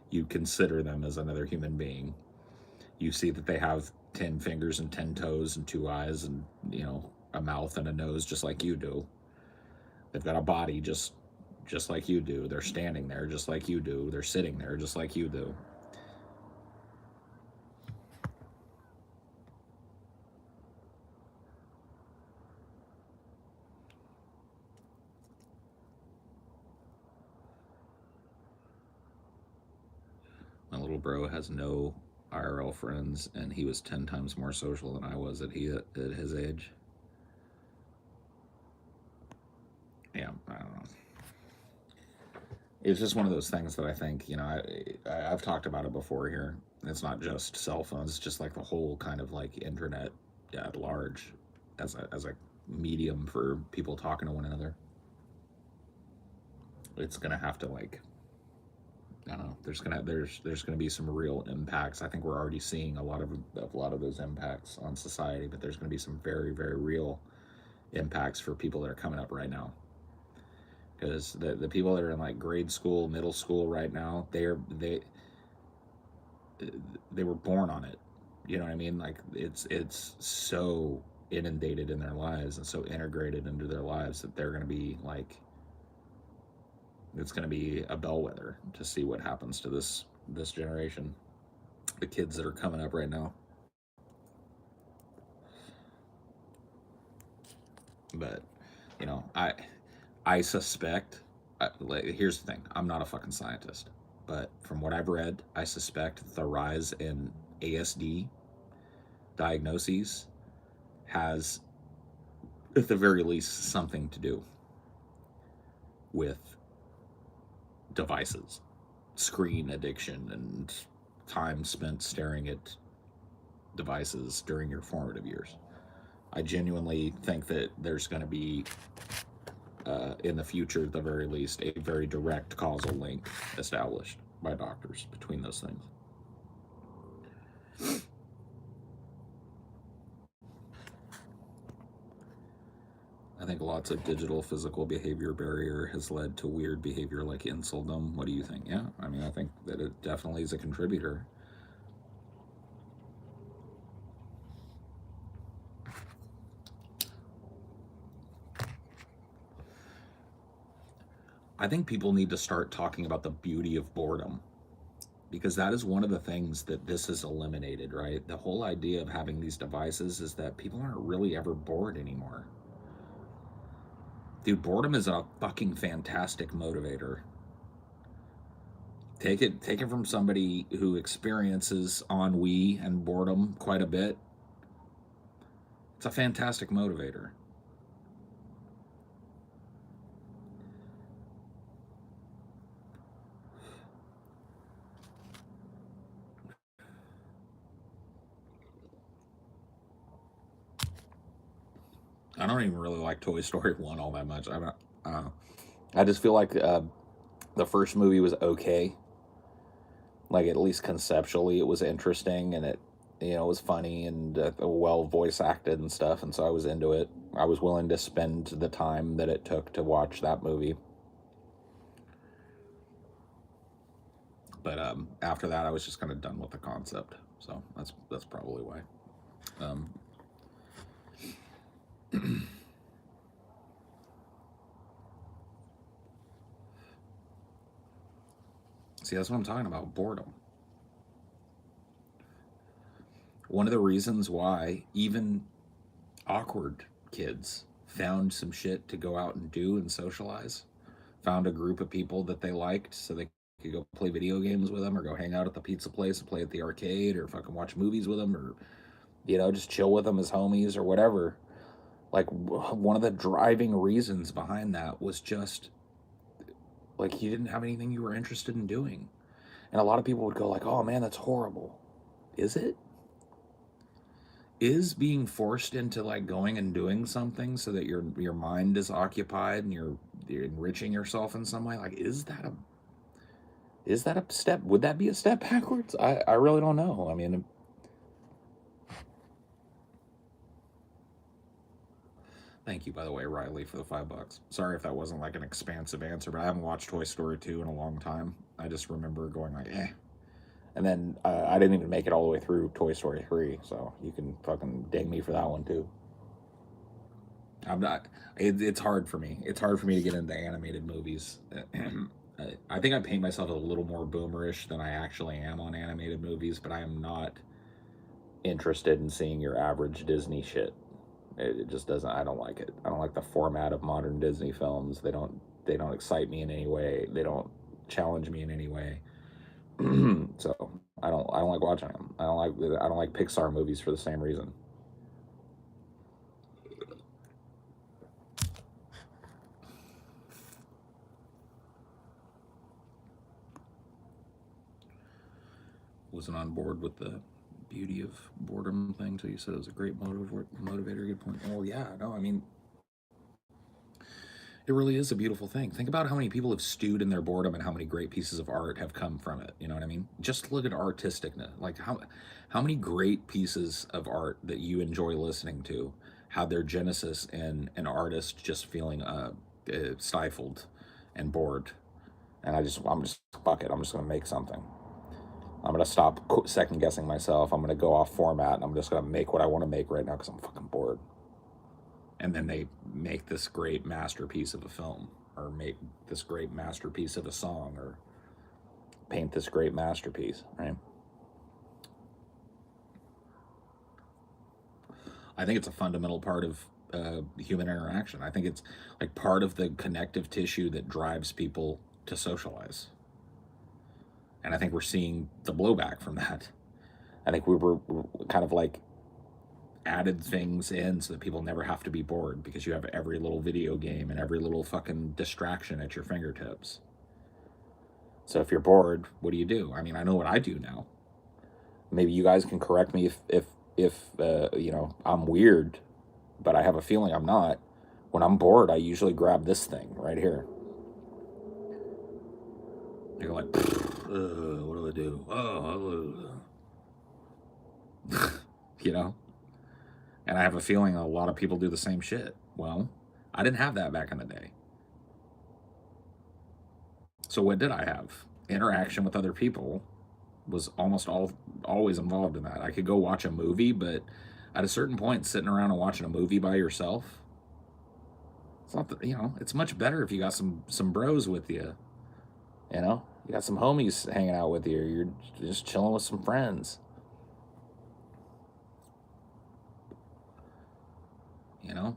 You consider them as another human being. You see that they have 10 fingers and 10 toes and 2 eyes and, a mouth and a nose just like you do. They've got a body just like you do. They're standing there just like you do. They're sitting there just like you do. My little bro has no IRL friends, and he was 10 times more social than I was at his age. Yeah, I don't know. It's just one of those things that I think, I've talked about it before here. It's not just cell phones, it's just like the whole kind of like internet at large as a medium for people talking to one another. It's gonna have to, like, I don't know. There's gonna be some real impacts. I think we're already seeing a lot of those impacts on society, but there's gonna be some very, very real impacts for people that are coming up right now. Because the people that are in like grade school, middle school right now, they were born on it. You know what I mean? Like, it's so inundated in their lives and so integrated into their lives that they're gonna be like, it's going to be a bellwether to see what happens to this generation, the kids that are coming up right now. But I suspect. Here's the thing: I'm not a fucking scientist, but from what I've read, I suspect that the rise in ASD diagnoses has, at the very least, something to do with devices, screen addiction, and time spent staring at devices during your formative years. I genuinely think that there's going to be, in the future, at the very least, a very direct causal link established by doctors between those things. I think lots of digital physical behavior barrier has led to weird behavior like insuldom. What do you think? Yeah, I mean, I think that it definitely is a contributor. I think people need to start talking about the beauty of boredom, because that is one of the things that this has eliminated, right? The whole idea of having these devices is that people aren't really ever bored anymore. Dude, boredom is a fucking fantastic motivator. Take it from somebody who experiences ennui and boredom quite a bit. It's a fantastic motivator. I don't even really like Toy Story 1 all that much. I just feel like the first movie was okay. Like, at least conceptually, it was interesting, and it was funny and well voice acted and stuff, and so I was into it. I was willing to spend the time that it took to watch that movie. But after that, I was just kind of done with the concept. So that's probably why. See, that's what I'm talking about, boredom. One of the reasons why even awkward kids found some shit to go out and do and socialize, found a group of people that they liked so they could go play video games with them, or go hang out at the pizza place and play at the arcade, or fucking watch movies with them, or just chill with them as homies or whatever. Like, one of the driving reasons behind that was just like, you didn't have anything you were interested in doing. And a lot of people would go like, "Oh man, that's horrible." Is it? Is being forced into like going and doing something so that your mind is occupied and you're enriching yourself in some way, like, is that a step? Would that be a step backwards? I really don't know. I mean, thank you, by the way, Riley, for the $5. Sorry if that wasn't like an expansive answer, but I haven't watched Toy Story 2 in a long time. I just remember going like, eh. And then I didn't even make it all the way through Toy Story 3, so you can fucking ding me for that one too. I'm not. It's hard for me. It's hard for me to get into animated movies. I think I paint myself a little more boomerish than I actually am on animated movies, but I am not interested in seeing your average Disney shit. It just doesn't. I don't like it. I don't like the format of modern Disney films. They don't excite me in any way. They don't challenge me in any way. So I don't like watching them. I don't like Pixar movies for the same reason. Wasn't on board with the beauty of boredom thing until you said it was a great motivator. Good point. Well, yeah, no, I mean, it really is a beautiful thing. Think about how many people have stewed in their boredom and how many great pieces of art have come from it. You know what I mean? Just look at artisticness. Like, how many great pieces of art that you enjoy listening to had their genesis in an artist just feeling stifled and bored. And I'm just fuck it. I'm just gonna make something. I'm gonna stop second guessing myself. I'm gonna go off format, and I'm just gonna make what I want to make right now because I'm fucking bored. And then they make this great masterpiece of a film, or make this great masterpiece of a song, or paint this great masterpiece, right? I think it's a fundamental part of human interaction. I think it's like part of the connective tissue that drives people to socialize. And I think we're seeing the blowback from that. I think we were kind of like added things in so that people never have to be bored because you have every little video game and every little fucking distraction at your fingertips. So if you're bored, what do? I mean, I know what I do now. Maybe you guys can correct me if I'm weird, but I have a feeling I'm not. When I'm bored, I usually grab this thing right here. You're like, what do I do? You know? And I have a feeling a lot of people do the same shit. Well, I didn't have that back in the day. So what did I have? Interaction with other people was always involved in that. I could go watch a movie, but at a certain point, sitting around and watching a movie by yourself, it's not it's much better if you got some bros with you. You know, you got some homies hanging out with you. You're just chilling with some friends. You know,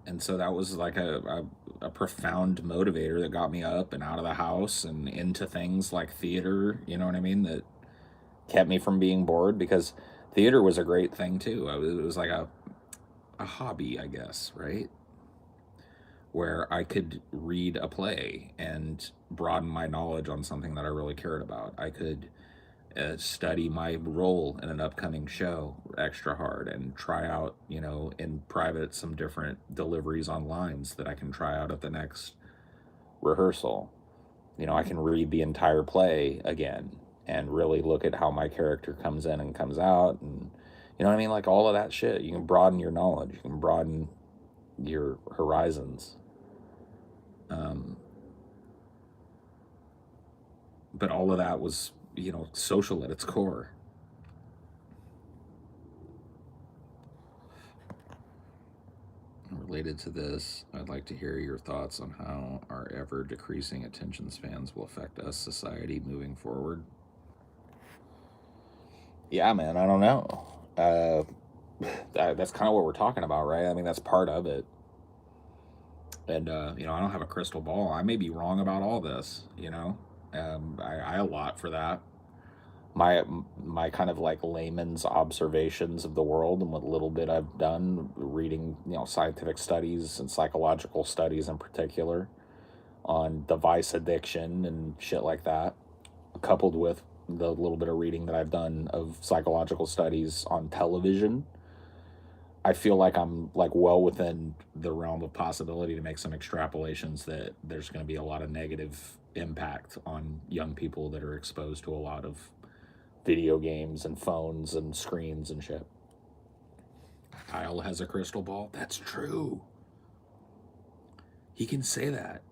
and so that was like a profound motivator that got me up and out of the house and into things like theater. You know what I mean? That kept me from being bored, because theater was a great thing too. It was like a hobby, I guess, right? Where I could read a play and broaden my knowledge on something that I really cared about. I could study my role in an upcoming show extra hard and try out, in private, some different deliveries on lines that I can try out at the next rehearsal. I can read the entire play again and really look at how my character comes in and comes out. And you know what I mean? Like all of that shit. You can broaden your knowledge. You can broaden your horizons. But all of that was, social at its core. Related to this, I'd like to hear your thoughts on how our ever decreasing attention spans will affect us, society, moving forward. Yeah, man, I don't know. That's kind of what we're talking about, right? I mean, that's part of it. And, I don't have a crystal ball. I may be wrong about all this, I allot for that. My kind of like layman's observations of the world and what little bit I've done reading, scientific studies and psychological studies in particular on device addiction and shit like that, coupled with the little bit of reading that I've done of psychological studies on television, I feel like I'm like well within the realm of possibility to make some extrapolations that there's going to be a lot of negative impact on young people that are exposed to a lot of video games and phones and screens and shit. Kyle has a crystal ball. That's true. He can say that.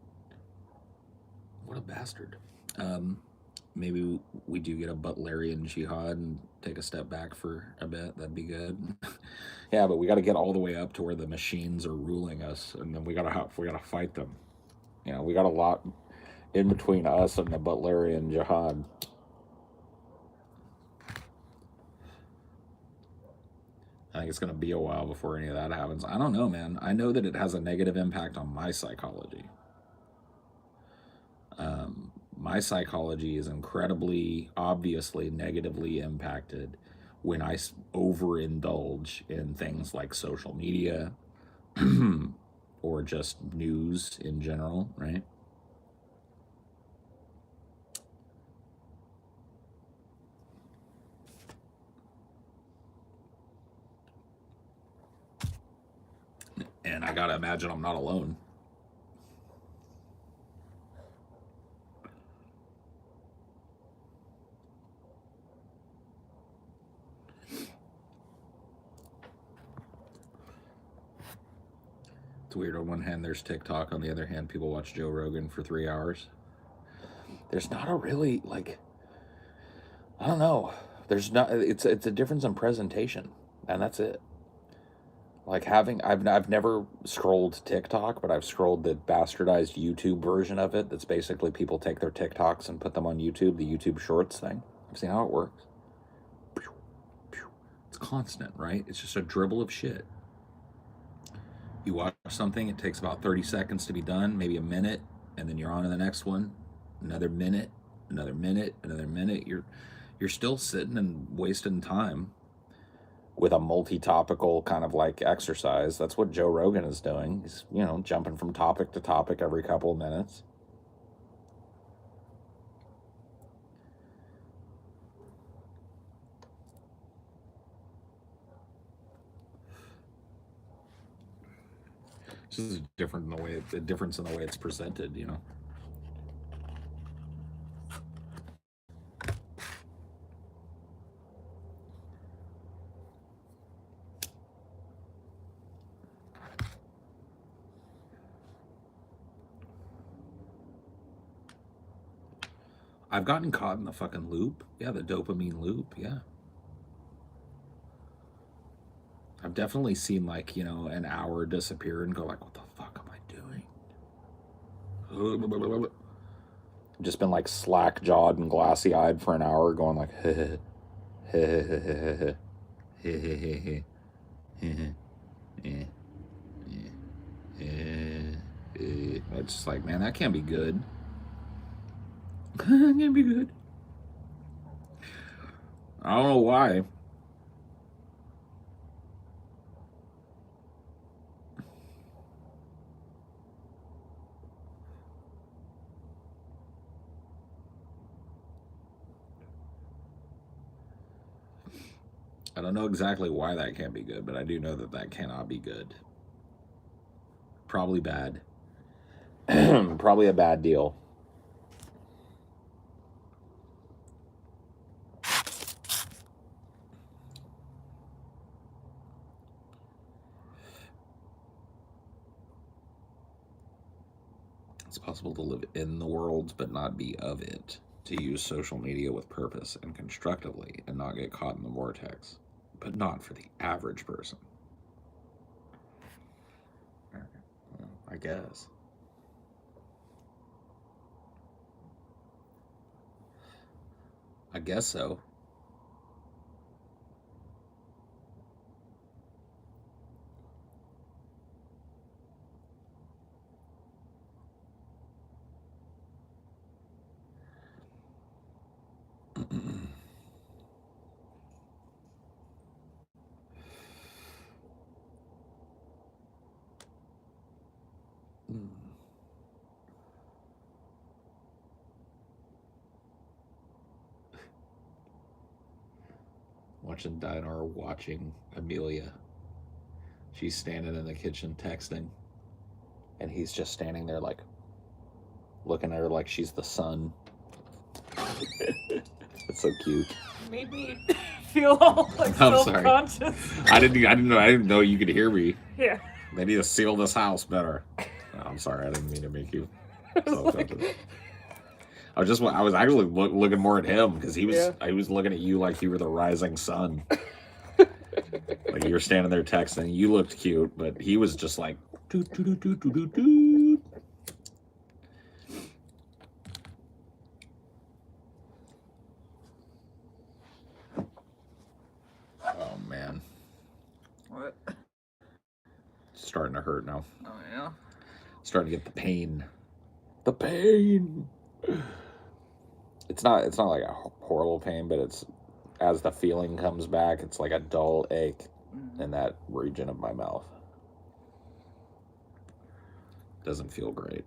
What a bastard. Maybe we do get a Butlerian jihad and take a step back for a bit. That'd be good. Yeah, but we got to get all the way up to where the machines are ruling us, and then we gotta fight them. We got a lot in between us and the Butlerian jihad. I think it's going to be a while before any of that happens. I don't know, man. I know that it has a negative impact on my psychology. My psychology is incredibly, obviously negatively impacted when I overindulge in things like social media or just news in general, right? And I gotta imagine I'm not alone. It's weird. On one hand, there's TikTok. On the other hand, people watch Joe Rogan for 3 hours. There's not a really, like, I don't know. There's not, it's a difference in presentation, and that's it. Like I've never scrolled TikTok, but I've scrolled the bastardized YouTube version of it. That's basically people take their TikToks and put them on YouTube, the YouTube Shorts thing. I've seen how it works. It's constant, right? It's just a dribble of shit. You watch something, it takes about 30 seconds to be done, maybe a minute, and then you're on to the next one, another minute, another minute, another minute. You're still sitting and wasting time with a multi-topical kind of like exercise. That's what Joe Rogan is doing. He's, jumping from topic to topic every couple of minutes. This is different in the difference in the way it's presented, I've gotten caught in the fucking loop. Yeah, the dopamine loop. Yeah. I've definitely seen like, an hour disappear and go like, what the fuck am I doing? I've just been like slack jawed and glassy eyed for an hour going like, it's just like, man, that can't be good. That can't be good. I don't know why. I don't know exactly why that can't be good, but I do know that that cannot be good. Probably bad. Probably a bad deal. It's possible to live in the world but not be of it, to use social media with purpose and constructively and not get caught in the vortex, but not for the average person. Well, I guess. I guess so. Watching Dinah watching Amelia. She's standing in the kitchen texting, and he's just standing there like looking at her like she's the sun. It's so cute. Made me feel all like I'm sorry. self-conscious. I didn't know you could hear me. Yeah. They need to seal this house better. I'm sorry, I didn't mean to make you self-conscious. I was actually looking more at him because he was looking at you like you were the rising sun. Like you were standing there texting. You looked cute, but he was just like doot, doot, doot, doot, doot, doot. Oh man. What? It's starting to hurt now. Oh yeah. Starting to get the pain. The pain. It's not like a horrible pain, but it's as the feeling comes back, it's like a dull ache in that region of my mouth. Doesn't feel great.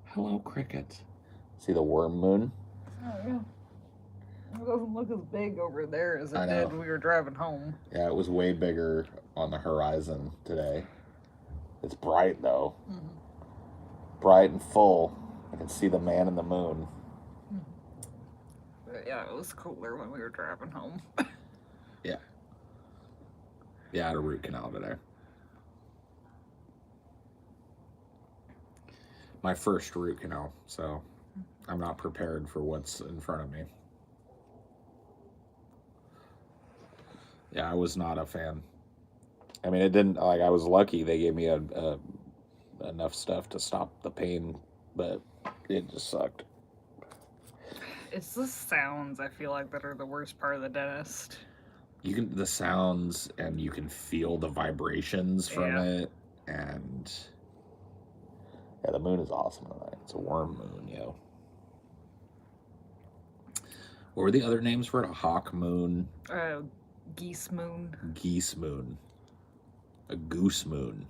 Hello, cricket. See the worm moon? Oh yeah. It doesn't look as big over there as it I know. did when we were driving home. Yeah, it was way bigger on the horizon today. It's bright though. Mm-hmm. Bright and full. I can see the man in the moon. But yeah, it was cooler when we were driving home. Yeah. Yeah, I had a root canal today. My first root canal, so I'm not prepared for what's in front of me. Yeah, I was not a fan. I mean, it didn't, like, I was lucky they gave me enough stuff to stop the pain, but it just sucked. It's the sounds, I feel like, that are the worst part of the dentist. The sounds, and you can feel the vibrations from it, and Yeah, the moon is awesome tonight. It's a worm moon, yo. What were the other names for it? A hawk moon? Geese moon. Geese moon. A goose moon.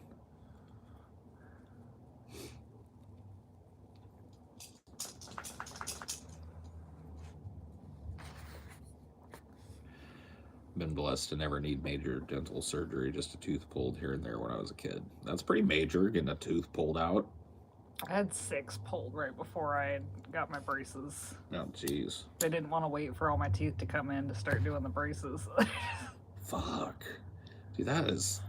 Been blessed to never need major dental surgery, just a tooth pulled here and there when I was a kid. That's pretty major, getting a tooth pulled out. I had 6 pulled right before I got my braces. Oh, jeez. They didn't want to wait for all my teeth to come in to start doing the braces. Fuck. That's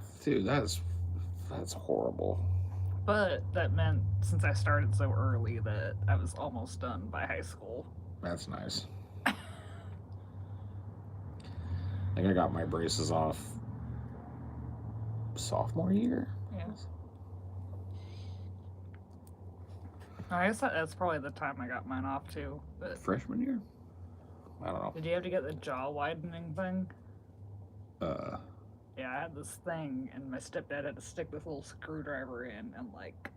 horrible. But that meant, since I started so early, that I was almost done by high school. That's nice. I think I got my braces off sophomore year. Yeah. I guess that's probably the time I got mine off too. But freshman year? I don't know. Did you have to get the jaw widening thing? Yeah, I had this thing, and my stepdad had to stick this little screwdriver in and like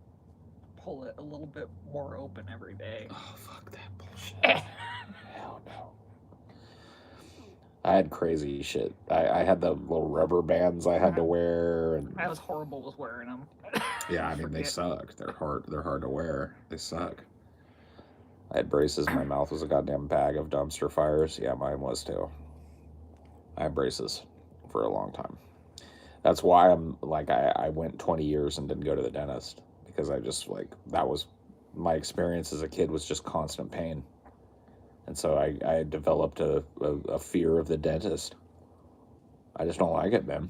pull it a little bit more open every day. Oh, fuck that bullshit. Hell no. I had crazy shit. I had the little rubber bands I had to wear, and I was horrible with wearing them. yeah, I mean they suck. They're hard to wear. They suck. I had braces. My mouth was a goddamn bag of dumpster fires. Yeah, mine was too. I had braces for a long time. That's why I'm like I went 20 years and didn't go to the dentist, because I just like that was my experience as a kid was just constant pain. And so I developed a fear of the dentist. I just don't like it, man.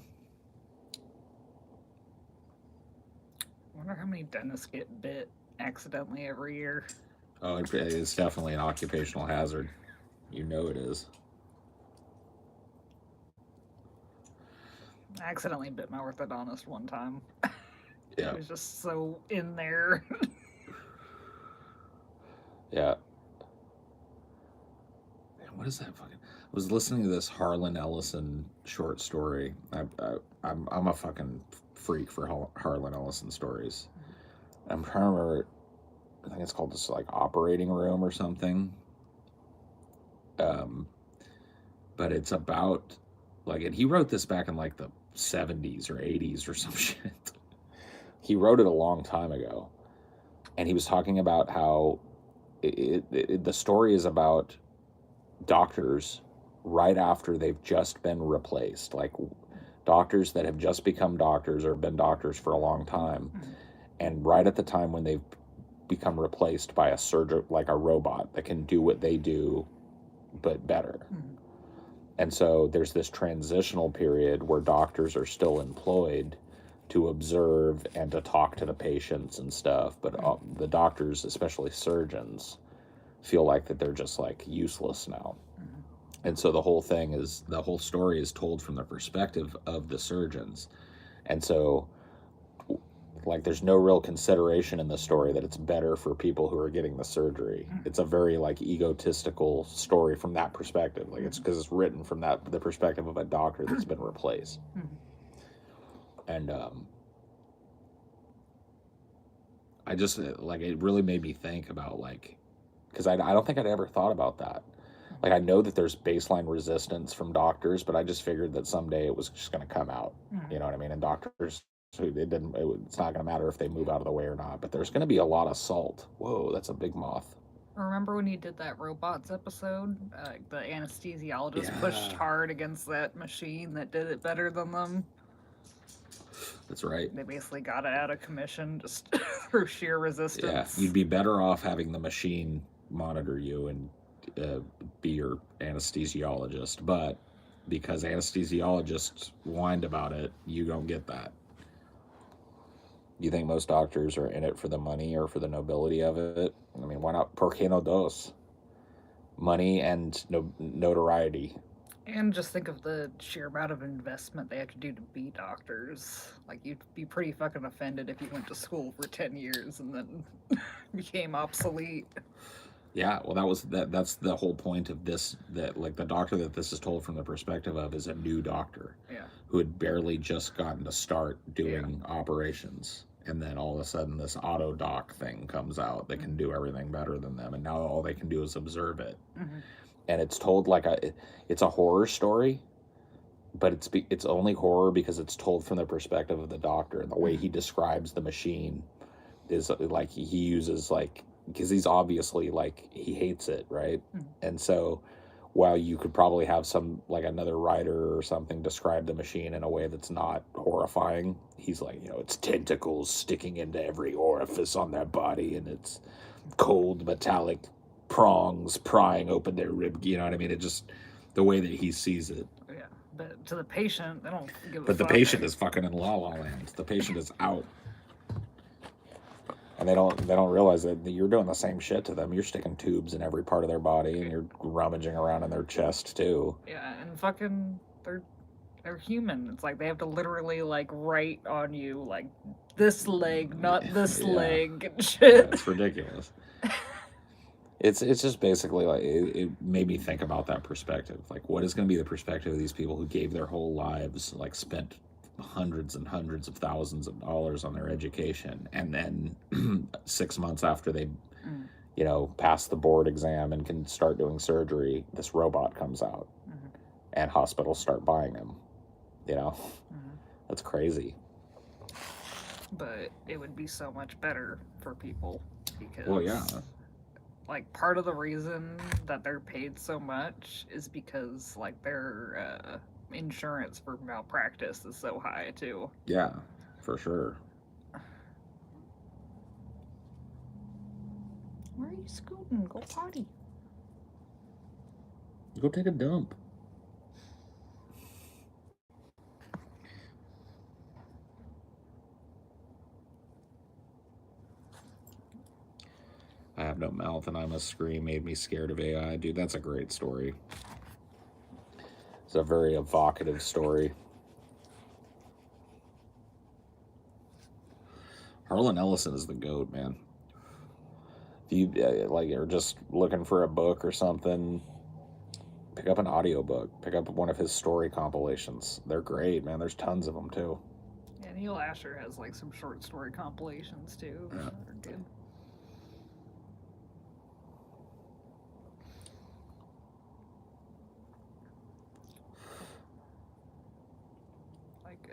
I wonder how many dentists get bit accidentally every year. Oh, it's definitely an occupational hazard. You know it is. I accidentally bit my orthodontist one time. Yeah. It was just so in there. Yeah. What is that fucking? I was listening to this Harlan Ellison short story. I'm a fucking freak for Harlan Ellison stories. I'm trying to remember. I think it's called just like Operating Room or something. But it's about like, and he wrote this back in like the 70s or 80s or some shit. He wrote it a long time ago, and he was talking about how the story is about doctors right after they've just been replaced, like doctors that have just become doctors or been doctors for a long time, and right at the time when they've become replaced by a surgeon, like a robot that can do what they do but better. And so there's this transitional period where doctors are still employed to observe and to talk to the patients and stuff, but the doctors, especially surgeons, feel like that they're just like useless now. And so the whole story is told from the perspective of the surgeons. And so like there's no real consideration in the story that it's better for people who are getting the surgery. It's a very like egotistical story from that perspective. Like it's because it's written from the perspective of a doctor that's been replaced. And I just like, it really made me think about like, because I don't think I'd ever thought about that. Like I know that there's baseline resistance from doctors, but I just figured that someday it was just going to come out. You know what I mean? And doctors, it's not going to matter if they move out of the way or not, but there's going to be a lot of salt. Whoa, that's a big moth. Remember when you did that robots episode? The anesthesiologist pushed hard against that machine that did it better than them. That's right. They basically got it out of commission just through sheer resistance. Yeah, you'd be better off having the machine monitor you and be your anesthesiologist, but because anesthesiologists whined about it, you don't get that. You think most doctors are in it for the money or for the nobility of it? I mean, why not? ¿Por qué no dos? Money and notoriety. And just think of the sheer amount of investment they have to do to be doctors. Like, you'd be pretty fucking offended if you went to school for 10 years and then became obsolete. Yeah, well, that's the whole point of this, that like the doctor that this is told from the perspective of is a new doctor. Yeah. Who had barely just gotten to start doing operations. And then all of a sudden this auto doc thing comes out that can do everything better than them, and now all they can do is observe it. And it's told like it's a horror story, but it's only horror because it's told from the perspective of the doctor, and the way he describes the machine is like he uses like, because he's obviously like he hates it, right? And so while you could probably have some like another writer or something describe the machine in a way that's not horrifying, he's like, you know, it's tentacles sticking into every orifice on their body, and it's cold metallic prongs prying open their rib. You know what I mean? It just, the way that he sees it. Yeah, but to the patient, they don't give a But the fuck. patient is fucking in la la land. The patient is out. And they don't realize that you're doing the same shit to them. You're sticking tubes in every part of their body, and you're rummaging around in their chest too. Yeah, and fucking they're human. It's like they have to literally like write on you like this leg, not this leg, and shit. It's ridiculous. It's just basically like it made me think about that perspective. Like, what is going to be the perspective of these people who gave their whole lives, like spent hundreds and hundreds of thousands of dollars on their education, and then 6 months after they, you know, pass the board exam and can start doing surgery, this robot comes out, and hospitals start buying them. You know, that's crazy. But it would be so much better for people because, well, yeah, like part of the reason that they're paid so much is because like their insurance for malpractice is so high too. Yeah, for sure. Where are you scooting? Go potty. Go take a dump. I have no mouth and I must scream made me scared of AI. Dude, that's a great story. It's a very evocative story. Harlan Ellison is the GOAT, man. If you like are just looking for a book or something, pick up an audiobook. Pick up one of his story compilations. They're great, man. There's tons of them too. Yeah, Neil Asher has like some short story compilations too. Yeah. They're good. Like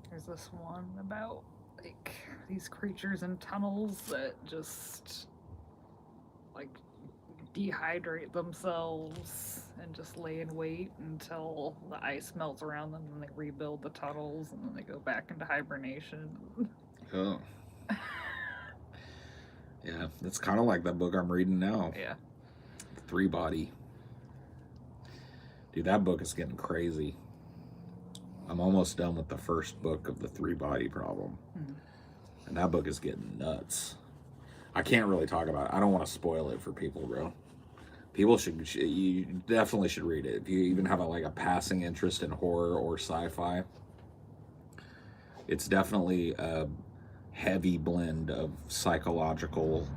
there's this one about like these creatures in tunnels that just like dehydrate themselves and just lay in wait until the ice melts around them, and they rebuild the tunnels, and then they go back into hibernation. Oh. Yeah, it's kind of like that book I'm reading now. Yeah. Three Body. Dude, that book is getting crazy. I'm almost done with the first book of the Three Body Problem. And that book is getting nuts. I can't really talk about it. I don't want to spoil it for people, bro. People you definitely should read it. If you even have a passing interest in horror or sci-fi, it's definitely a heavy blend of psychological,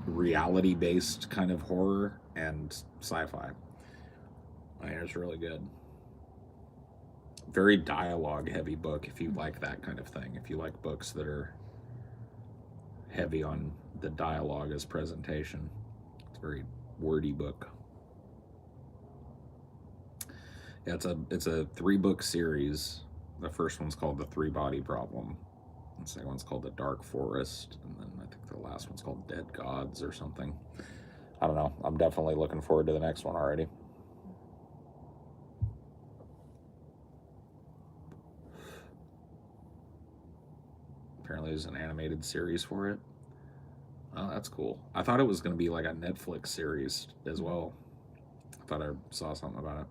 reality-based kind of horror and sci-fi. I mean, it's really good. Very dialogue-heavy book if you like that kind of thing. If you like books that are heavy on the dialogue as presentation. It's a very wordy book. Yeah, it's a 3-book series. The first one's called The Three Body Problem. The second one's called The Dark Forest, and then I think the last one's called Dead Gods or something. I don't know. I'm definitely looking forward to the next one already. Apparently there's an animated series for it. Oh, that's cool. I thought it was going to be like a Netflix series as well. I thought I saw something about it.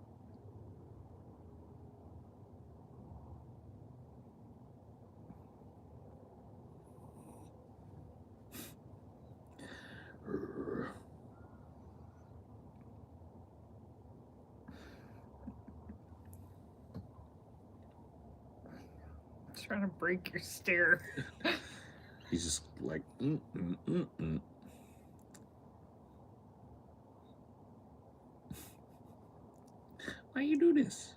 Trying to break your stare. He's just like, Why you do this?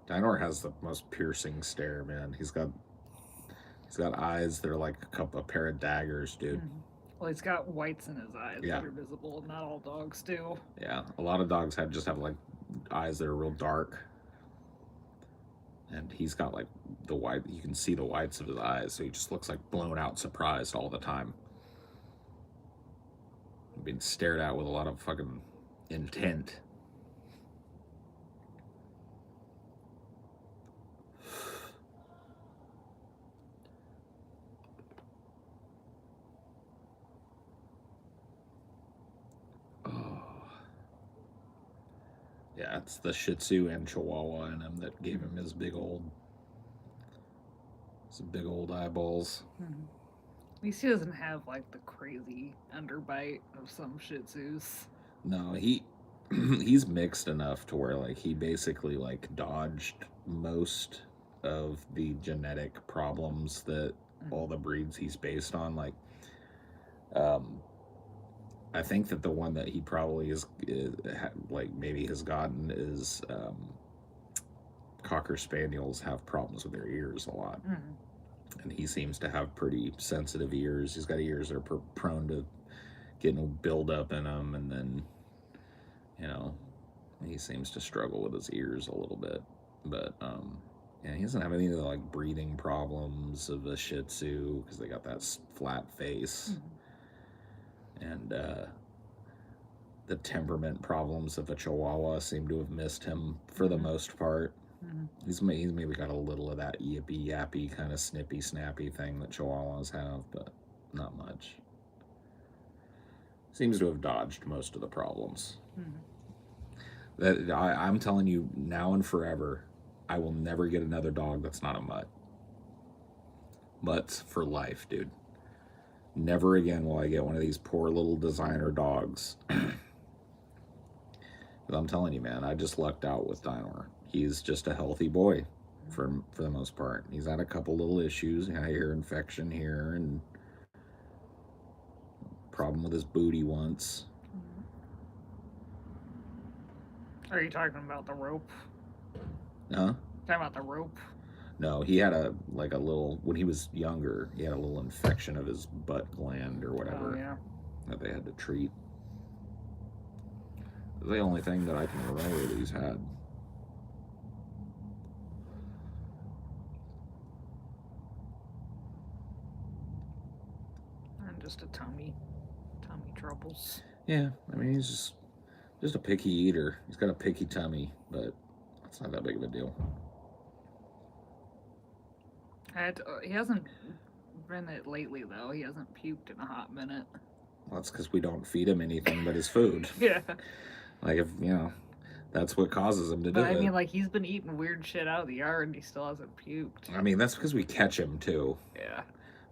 Dinor has the most piercing stare, man. He's got eyes that are like a pair of daggers, dude. Mhm. Well, he's got whites in his eyes Yeah. that are visible, and not all dogs do. Yeah, a lot of dogs have like eyes that are real dark, and he's got like the white. You can see the whites of his eyes, so he just looks like blown out, surprised all the time, being stared at with a lot of fucking intent. Oh. Yeah, it's the Shih Tzu and Chihuahua in him that gave him his big old eyeballs. Mhm. At least he doesn't have like the crazy underbite of some Shih Tzus. No, he's mixed enough to where like he basically like dodged most of the genetic problems that all the breeds he's based on. Like, I think that the one that he probably like maybe has gotten is Cocker Spaniels have problems with their ears a lot. And he seems to have pretty sensitive ears. He's got ears that are prone to getting buildup in them, and then, you know, he seems to struggle with his ears a little bit. But yeah, he doesn't have any of the like breathing problems of a Shih Tzu because they got that flat face, and the temperament problems of a Chihuahua seem to have missed him for the most part. He's maybe got a little of that yippy yappy kind of snippy snappy thing that Chihuahuas have, but not much. Seems to have dodged most of the problems. That I'm telling you now and forever, I will never get another dog that's not a mutt. Mutts for life, dude. Never again will I get one of these poor little designer dogs. I'm telling you, man, I just lucked out with Dinor. He's just a healthy boy for the most part. He's had a couple little issues, ear infection here, and problem with his booty once. Are you talking about the rope? Huh? Talking about the rope? No, he had a little, when he was younger, he had a little infection of his butt gland or whatever. Oh, yeah. That they had to treat. The only thing that I can remember that he's had. And just a tummy troubles. Yeah, I mean, he's just a picky eater. He's got a picky tummy, but it's not that big of a deal. He hasn't been it lately, though. He hasn't puked in a hot minute. Well, that's because we don't feed him anything but his food. Yeah. Like, if, that's what causes him to do it. But I mean, like, he's been eating weird shit out of the yard and he still hasn't puked. I mean, that's because we catch him, too. Yeah.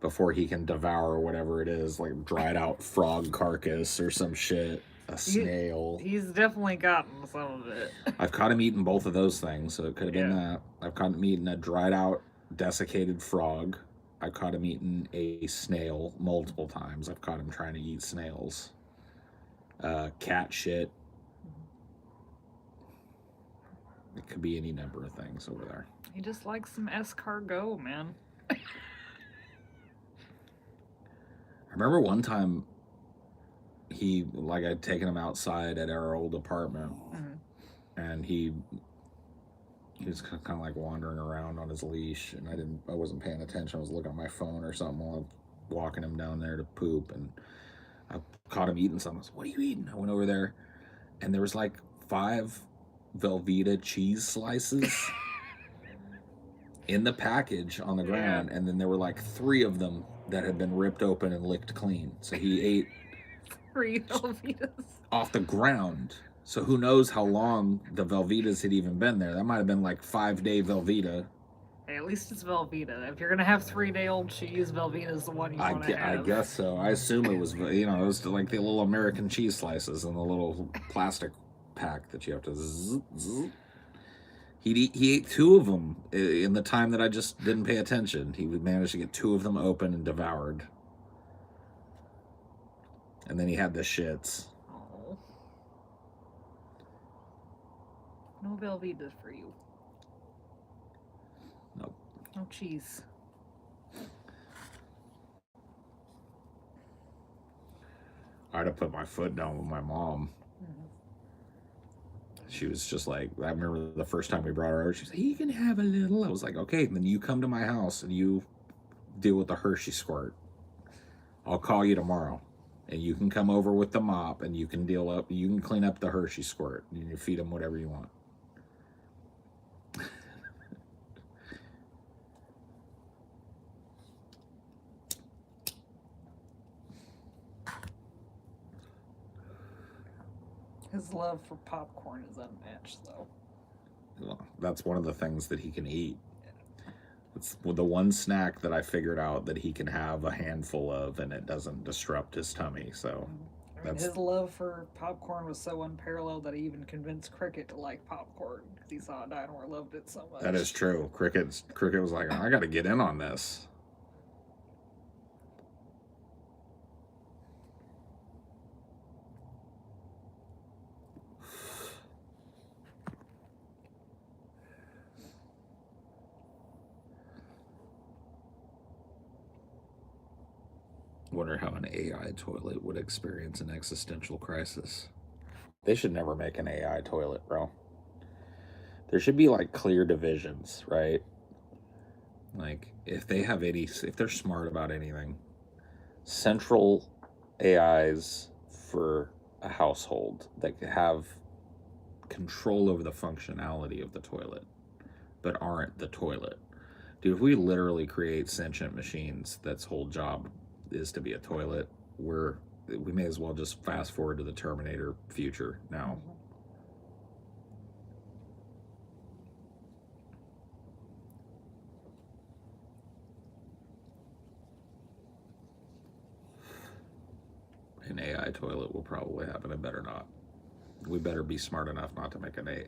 Before he can devour whatever it is, like dried out frog carcass or some shit. A snail. He's definitely gotten some of it. I've caught him eating both of those things, so it could have been that. I've caught him eating a dried out, desiccated frog. I caught him eating a snail multiple times. I've caught him trying to eat snails. Cat shit. It could be any number of things over there. He just likes some escargot, man. I remember one time I'd taken him outside at our old apartment, and he was kind of like wandering around on his leash, and I wasn't paying attention. I was looking at my phone or something while I was walking him down there to poop, and I caught him eating something. I was, "What are you eating?" I went over there, and there was like 5 Velveeta cheese slices in the package on the ground, and then there were like 3 of them that had been ripped open and licked clean. So he ate 3 Velveetas off the ground. So who knows how long the Velveetas had even been there. That might have been like 5-day Velveeta. Hey, at least it's Velveeta. If you're gonna have 3-day-old cheese, Velveeta's the one you want to have. I guess so. I assume it was, it was like the little American cheese slices in the little plastic pack that you have to zzz, zzz. He ate 2 of them in the time that I just didn't pay attention. He would manage to get 2 of them open and devoured. And then he had the shits. Oh. No Velveetas for you. Oh, jeez. I had to put my foot down with my mom. Mm-hmm. She was just like, I remember the first time we brought her over, she was like, you can have a little. I was like, okay, then you come to my house and you deal with the Hershey squirt. I'll call you tomorrow. And you can come over with the mop and you can you can clean up the Hershey squirt. And you feed them whatever you want. His love for popcorn is unmatched, though. Well, that's one of the things that he can eat. It's the one snack that I figured out that he can have a handful of and it doesn't disrupt his tummy. So I mean, his love for popcorn was so unparalleled that he even convinced Cricket to like popcorn because he saw Dinor loved it so much. that is true. Cricket was like, I got to get in on this. Wonder how an AI toilet would experience an existential crisis. They should never make an AI toilet, bro. There should be like clear divisions, right? Like if they're smart about anything, central AIs for a household that have control over the functionality of the toilet, but aren't the toilet. Dude, if we literally create sentient machines that's whole job is to be a toilet, we may as well just fast forward to the Terminator future now. An AI toilet will probably happen. It better not. We better be smart enough not to make an AI.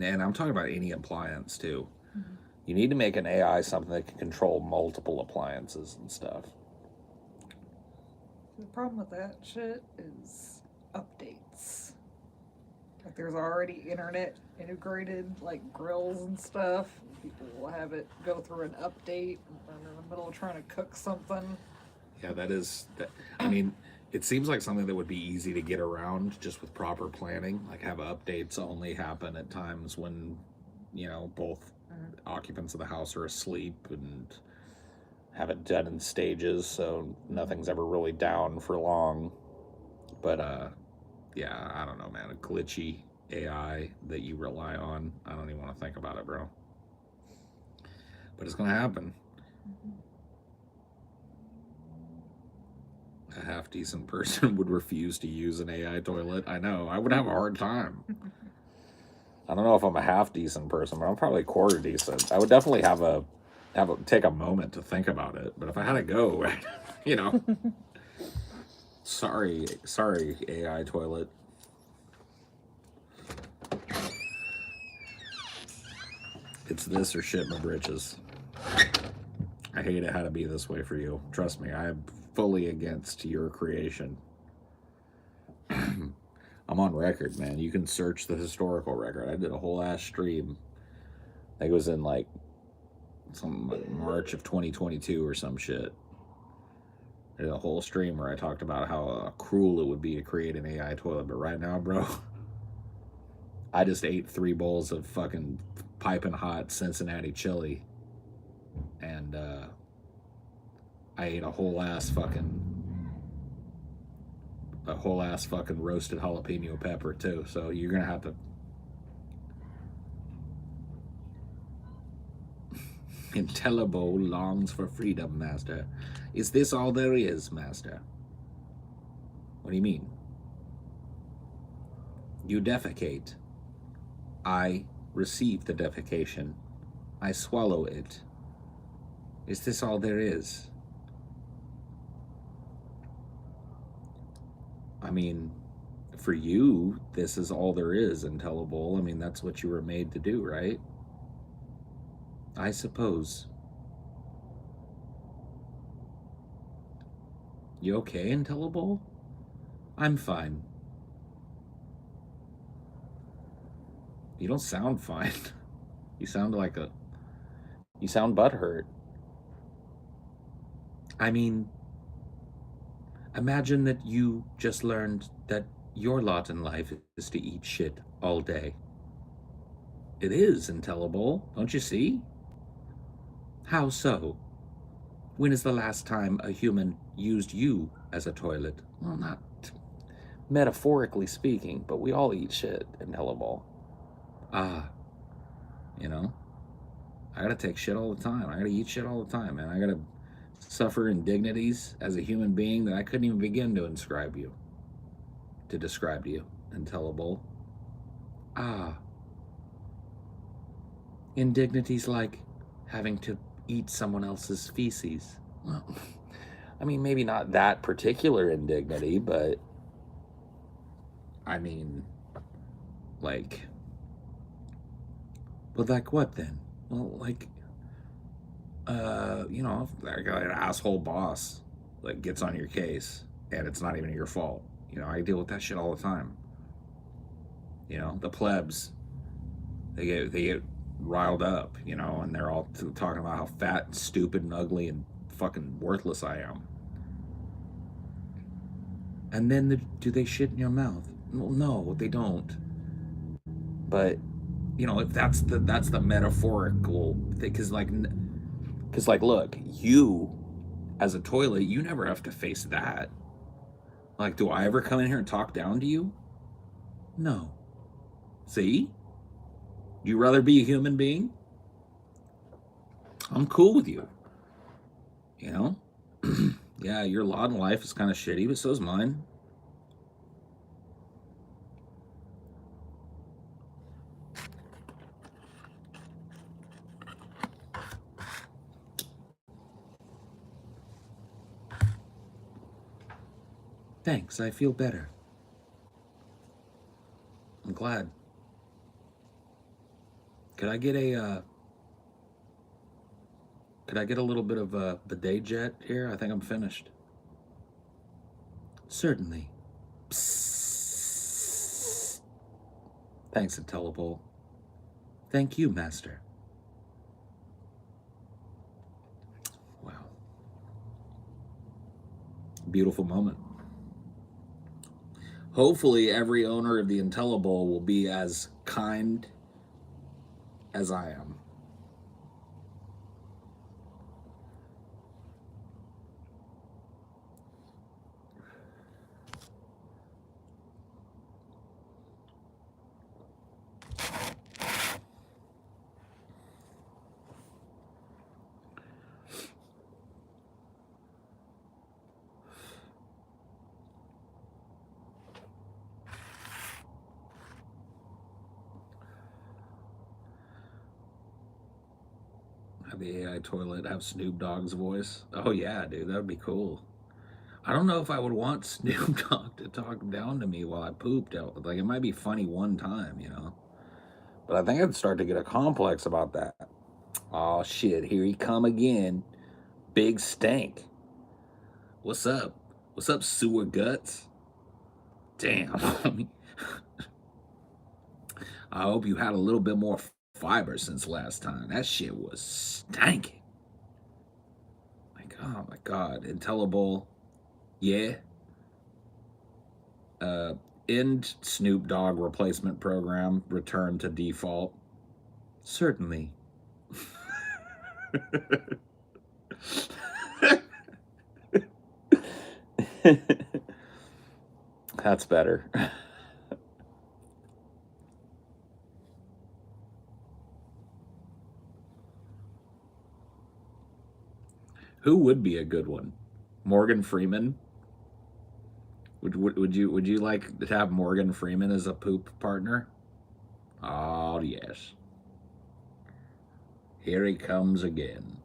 And I'm talking about any appliance too. Mm-hmm. You need to make an AI something that can control multiple appliances and stuff. The problem with that shit is updates. Like there's already internet integrated like grills and stuff. People will have it go through an update and in the middle of trying to cook something. Yeah, I mean, it seems like something that would be easy to get around just with proper planning. Like have updates only happen at times when, both occupants of the house are asleep and have it done in stages so nothing's ever really down for long. But yeah, I don't know, man. A glitchy AI that you rely on, I don't even want to think about it, bro. But it's gonna happen. A half decent person would refuse to use an AI toilet. I know, I would have a hard time. I don't know if I'm a half decent person, but I'm probably quarter decent. I would definitely take a moment to think about it. But if I had to go, sorry, AI toilet. It's this or shit my britches. I hate it had to be this way for you. Trust me, I am fully against your creation. I'm on record, man. You can search the historical record. I did a whole ass stream. I think it was in like March of 2022 or some shit. I did a whole stream where I talked about how cruel it would be to create an AI toilet. But right now, bro, I just ate 3 bowls of fucking piping hot Cincinnati chili. And I ate a whole ass fucking roasted jalapeno pepper too. So you're gonna have to. Intellabo longs for freedom, master. Is this all there is, master? What do you mean? You defecate. I receive the defecation. I swallow it. Is this all there is? I mean, for you, this is all there is, Intellable. I mean, that's what you were made to do, right? I suppose. You okay, Intellable? I'm fine. You don't sound fine. You sound like You sound butthurt. I mean, imagine that you just learned that your lot in life is to eat shit all day. It is intellable, don't you see? How so? When is the last time a human used you as a toilet? Well, not metaphorically speaking, but we all eat shit intellable. Ah, you know, I gotta take shit all the time. I gotta eat shit all the time, man. I gotta suffer indignities as a human being that I couldn't even begin to describe to you. Intellable. Ah, indignities like having to eat someone else's feces. Well, I mean, maybe not that particular indignity, but I mean, like, but like what then? Well, like, like an asshole boss like gets on your case and it's not even your fault. I deal with that shit all the time. The plebs, they get riled up, and they're all talking about how fat and stupid and ugly and fucking worthless I am. And then do they shit in your mouth? Well, no, they don't. But if that's the metaphorical thing, because look, you as a toilet, you never have to face that. Like, do I ever come in here and talk down to you? No. See? You rather be a human being? I'm cool with you. You know? Yeah, your lot in life is kind of shitty, but so's mine. Thanks, I feel better. I'm glad. Could I get a little bit of a bidet jet here? I think I'm finished. Certainly. Psst. Thanks, Intellipole. Thank you, Master. Wow. Beautiful moment. Hopefully, every owner of the Intellibole will be as kind as I am. Have the AI toilet have Snoop Dogg's voice? Oh yeah, dude, that would be cool. I don't know if I would want Snoop Dogg to talk down to me while I pooped out. Like, it might be funny one time, but I think I'd start to get a complex about that. Oh shit, here he come again. Big stank. What's up? What's up, sewer guts? Damn. I hope you had a little bit more fiber since last time. That shit was stanky. Like, oh my god. Intellibole. Yeah. End Snoop Dogg replacement program. Return to default. Certainly. That's better. Who would be a good one? Morgan Freeman? Would you like to have Morgan Freeman as a poop partner? Oh yes. Here he comes again.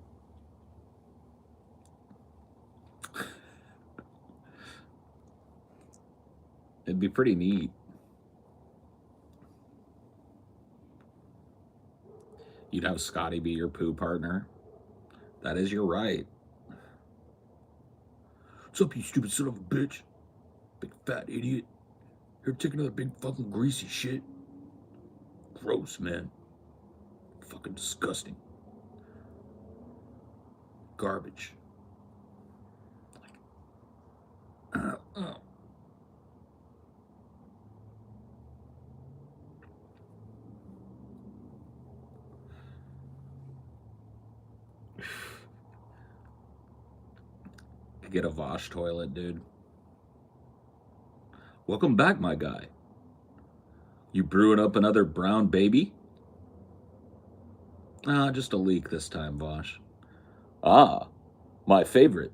It'd be pretty neat. You'd have Scotty be your poo partner. That is your right. What's up, you stupid son of a bitch? Big fat idiot. Here, take another big fucking greasy shit. Gross, man. Fucking disgusting. garbage. Get a Vosh toilet, dude. Welcome back, my guy. You brewing up another brown baby? Ah, just a leak this time, Vosh. Ah, my favorite.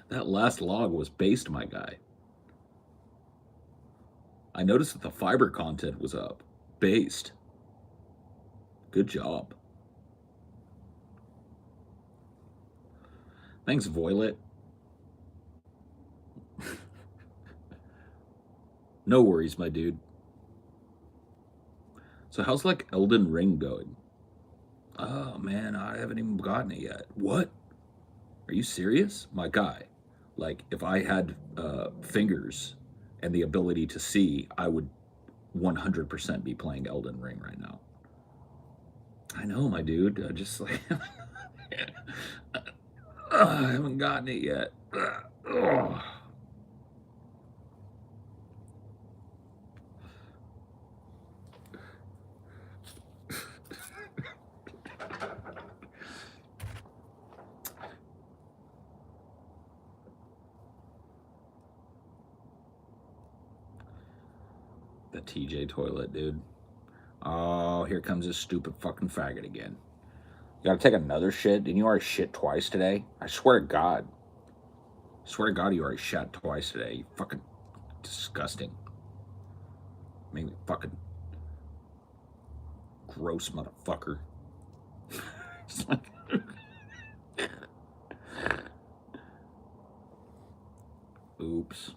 That last log was based, my guy. I noticed that the fiber content was up. Based. Good job. Thanks, Voilet. No worries, my dude. So how's like Elden Ring going? Oh man, I haven't even gotten it yet. What? Are you serious? My guy. Like if I had fingers and the ability to see, I would 100% be playing Elden Ring right now. I know, my dude. I just like I haven't gotten it yet. Ugh. The TJ toilet, dude. Oh, here comes this stupid fucking faggot again. You gotta take another shit? Didn't you already shit twice today? I swear to God. I swear to God you already shat twice today. You fucking disgusting. Make me fucking gross motherfucker. Oops.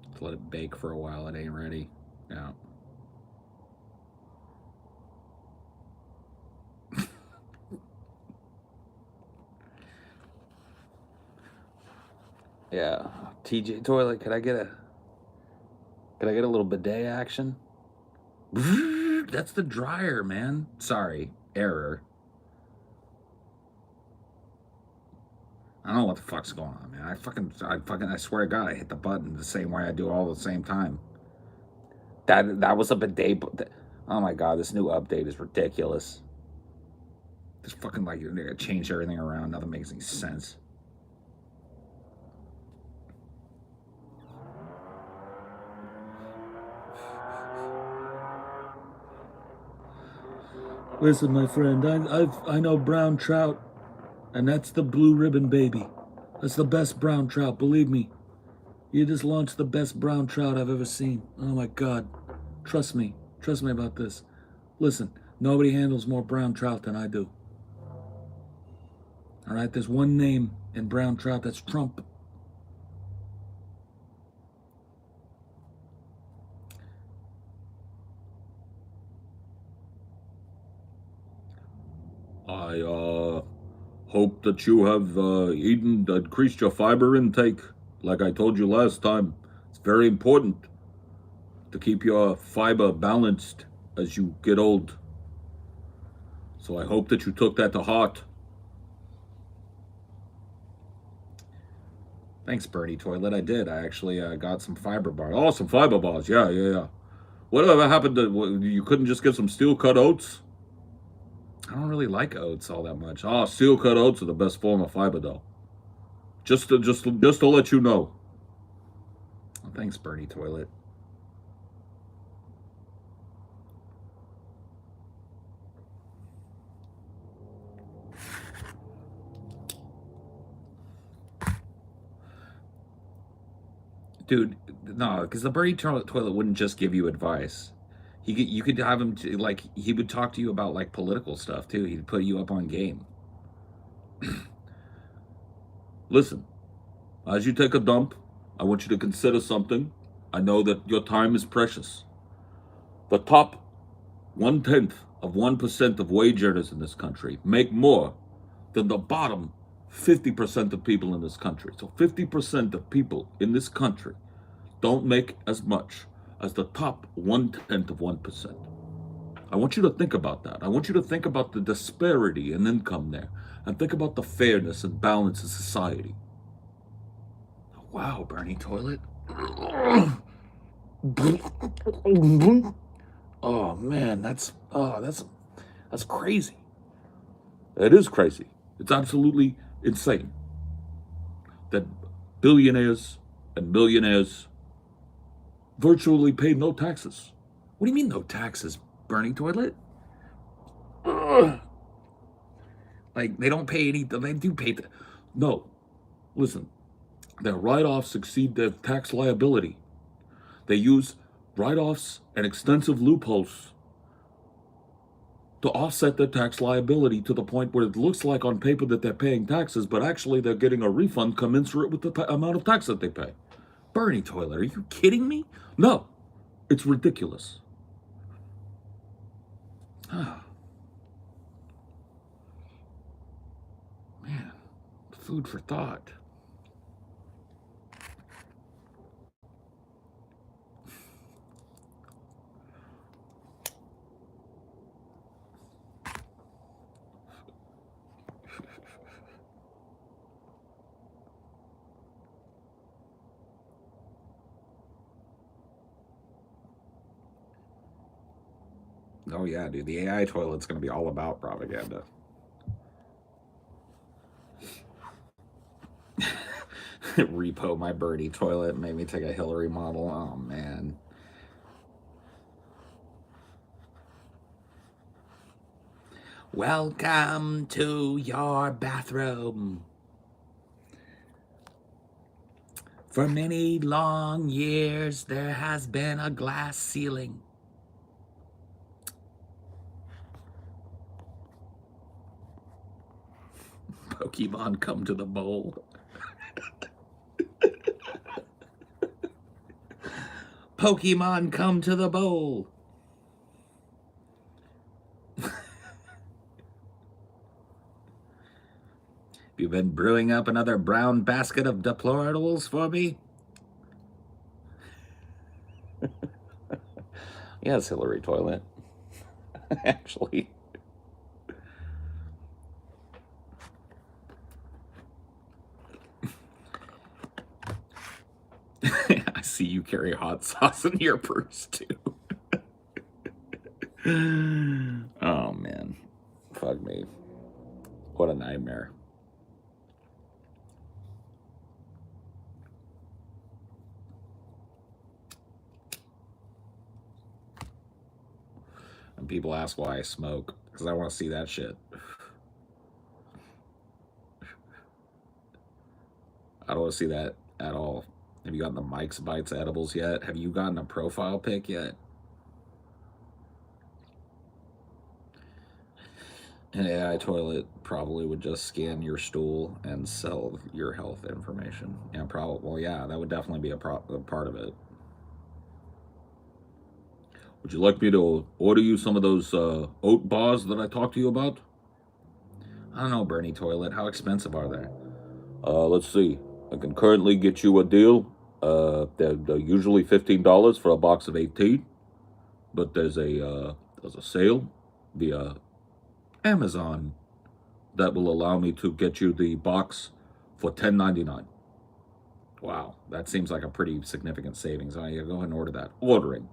Let's let it bake for a while. It ain't ready. Yeah. Yeah. TJ toilet, could I get a little bidet action? That's the dryer, man. Sorry. Error. I don't know what the fuck's going on, man. I swear to God, I hit the button the same way I do all at the same time. That was a bidet. Oh my God, this new update is ridiculous. Just fucking like, you're gonna change everything around. Nothing makes any sense. Listen, my friend, I know brown trout, and that's the blue ribbon baby. That's the best brown trout, believe me. You just launched the best brown trout I've ever seen. Oh my God. Trust me about this. Listen, nobody handles more brown trout than I do. All right, there's one name in brown trout, that's Trump. I hope that you have increased your fiber intake. Like I told you last time, it's very important to keep your fiber balanced as you get old. So I hope that you took that to heart. Thanks, Birdie Toilet. I did. I actually got some fiber bars. Oh, some fiber bars. Yeah. Whatever happened to, you couldn't just get some steel cut oats? I don't really like oats all that much. Oh, steel cut oats are the best form of fiber, though. Just to let you know. Oh, thanks, Birdie Toilet. Dude, no, because the Birdie Toilet wouldn't just give you advice. You could have him he would talk to you about like political stuff too. He'd put you up on game. Listen, as you take a dump, I want you to consider something. I know that your time is precious. The top 0.1% of wage earners in this country make more than the bottom 50% of people in this country. So 50% of people in this country don't make as much as the top 0.1%. I want you to think about that. I want you to think about the disparity in income there and think about the fairness and balance in society. Wow, Bernie Toilet. Oh man, that's crazy. It is crazy. It's absolutely insane that billionaires and millionaires virtually pay no taxes. What do you mean no taxes, Bernie Toilet? Ugh. Like they don't pay any. They do pay. No, listen. Their write-offs exceed their tax liability. They use write-offs and extensive loopholes to offset their tax liability to the point where it looks like on paper that they're paying taxes, but actually they're getting a refund commensurate with the amount of tax that they pay. Bernie Toilet, are you kidding me? No, it's ridiculous. Man, food for thought. Oh yeah, dude, the AI toilet's gonna be all about propaganda. Repo my Bernie toilet made me take a Hillary model. Oh man. Welcome to your bathroom. For many long years, there has been a glass ceiling. Pokemon come to the bowl. Pokemon come to the bowl. You been brewing up another brown basket of deplorables for me? Yes, Hillary Toilet. Actually. I see you carry hot sauce in your purse, too. Oh, man. Fuck me. What a nightmare. And people ask why I smoke, because I want to see that shit. I don't want to see that at all. Have you gotten the Mike's Bites edibles yet? Have you gotten a profile pic yet? An AI toilet probably would just scan your stool and sell your health information. Yeah, probably. Well, yeah, that would definitely be a part of it. Would you like me to order you some of those oat bars that I talked to you about? I don't know, Bernie Toilet. How expensive are they? Let's see. I can currently get you a deal. They're usually $15 for a box of 18, but there's a sale via Amazon that will allow me to get you the box for $10.99. Wow, that seems like a pretty significant savings. I go ahead and order that. Ordering.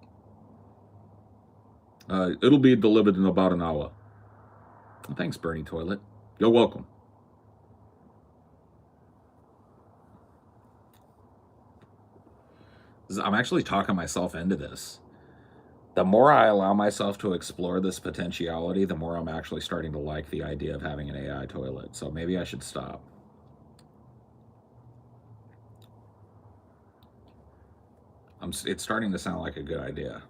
It'll be delivered in about an hour. Thanks, Bernie Toilet. You're welcome. I'm actually talking myself into this. The more I allow myself to explore this potentiality, the more I'm actually starting to like the idea of having an AI toilet. So maybe I should stop. It's starting to sound like a good idea.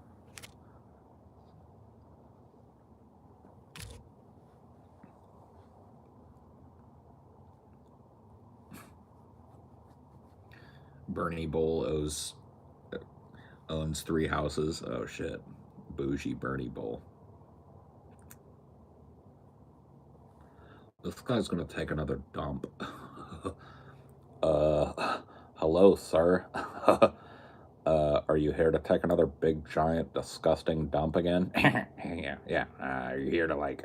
Bernie Bull owns 3 houses. Oh shit. bougie Bernie bowl. This guy's gonna take another dump. Hello, sir. Are you here to take another big, giant, disgusting dump again? Yeah. Are you here to like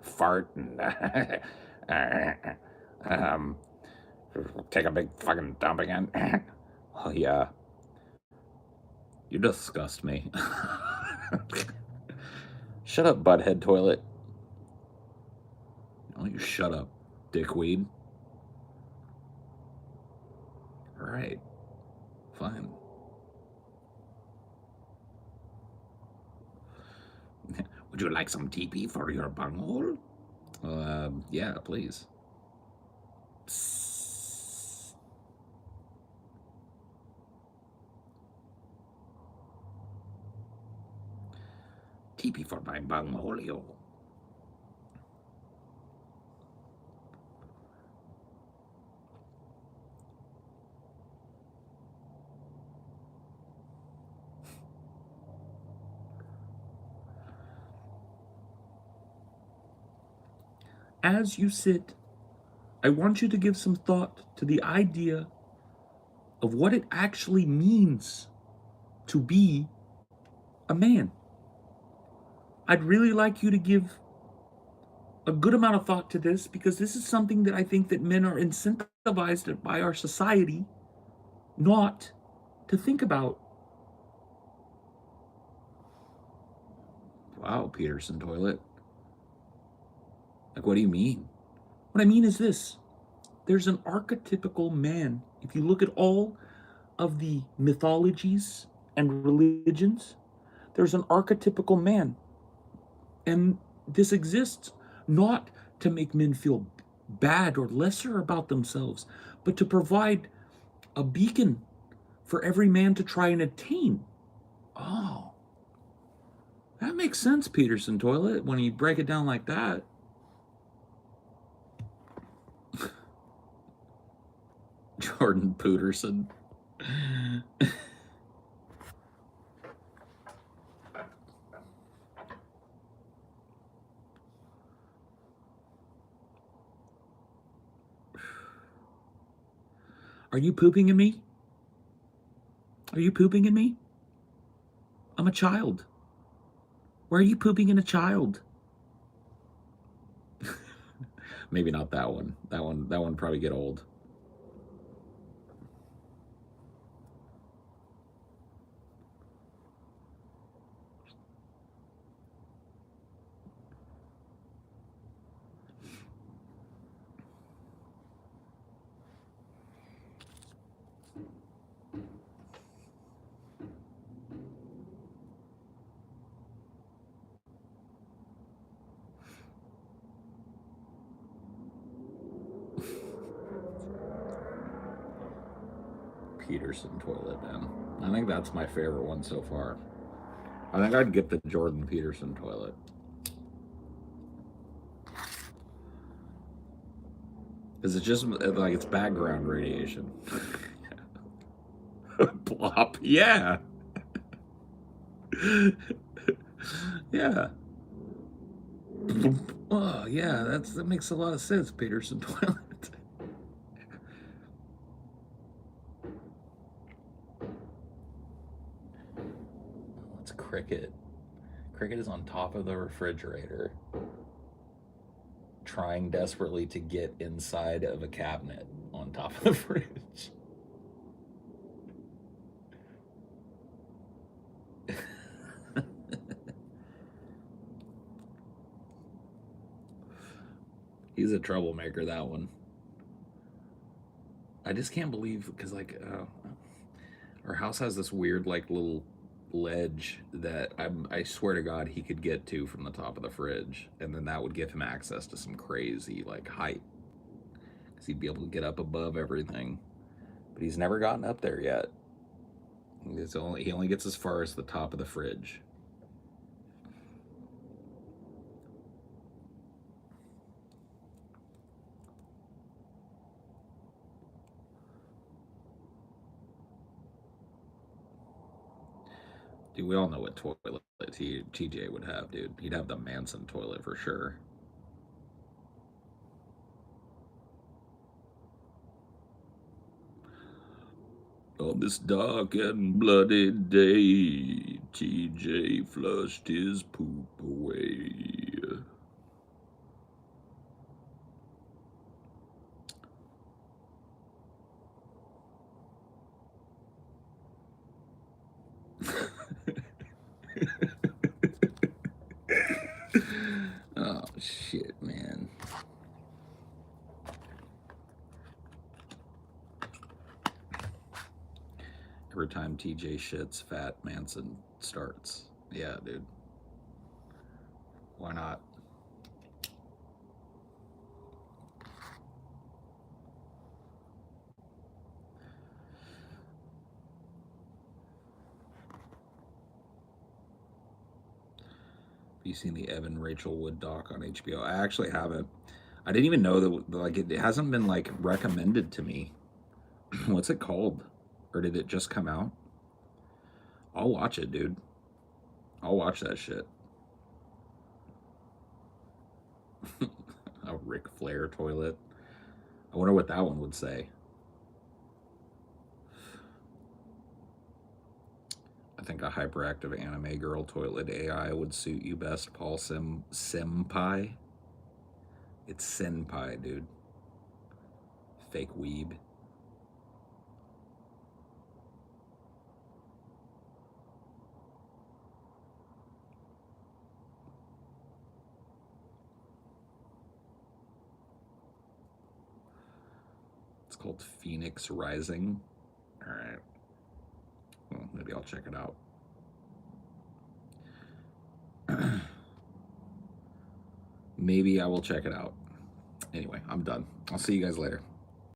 fart and um, take a big fucking dump again? Oh yeah. You disgust me. Shut up, butthead toilet. Oh, you shut up, dickweed. All right, fine. Would you like some TP for your bunghole? Yeah, please. Psst. TP for my bunghole, yo. As you sit, I want you to give some thought to the idea of what it actually means to be a man. I'd really like you to give a good amount of thought to this because this is something that I think that men are incentivized by our society not to think about. Wow, Peterson toilet. Like, what do you mean? What I mean is this. There's an archetypical man. If you look at all of the mythologies and religions, there's an archetypical man. And this exists not to make men feel bad or lesser about themselves, but to provide a beacon for every man to try and attain. Oh, that makes sense, Peterson toilet, when you break it down like that. Jordan Peterson. Are you pooping in me? Are you pooping in me? I'm a child. Why are you pooping in a child? Maybe not that one. That one probably get old. Peterson toilet, man. I think that's my favorite one so far. I think I'd get the Jordan Peterson toilet. Because it's just like it's background radiation. Plop. Yeah. Yeah. Oh, yeah, that makes a lot of sense, Peterson toilet. What's Cricket? Cricket is on top of the refrigerator, trying desperately to get inside of a cabinet on top of the fridge. He's a troublemaker, that one. I just can't believe, because like our house has this weird like little ledge that I swear to God he could get to from the top of the fridge, and then that would give him access to some crazy like height, because he'd be able to get up above everything. But he's never gotten up there yet. He only gets as far as the top of the fridge. Dude, we all know what toilet TJ would have, dude. He'd have the Manson toilet for sure. On this dark and bloody day, TJ flushed his poop away. Oh, shit, man. Every time TJ shits, Fat Manson starts. Yeah, dude. Why not? Have you seen the Evan Rachel Wood doc on HBO? I actually haven't. I didn't even know that, like, it hasn't been, like, recommended to me. What's it called? Or did it just come out? I'll watch it, dude. I'll watch that shit. A Ric Flair toilet. I wonder what that one would say. I think a hyperactive anime girl toilet AI would suit you best, Paul Senpai. It's Senpai, dude. Fake weeb. It's called Phoenix Rising. All right. Well, maybe I'll check it out. Maybe I will check it out. Anyway, I'm done. I'll see you guys later.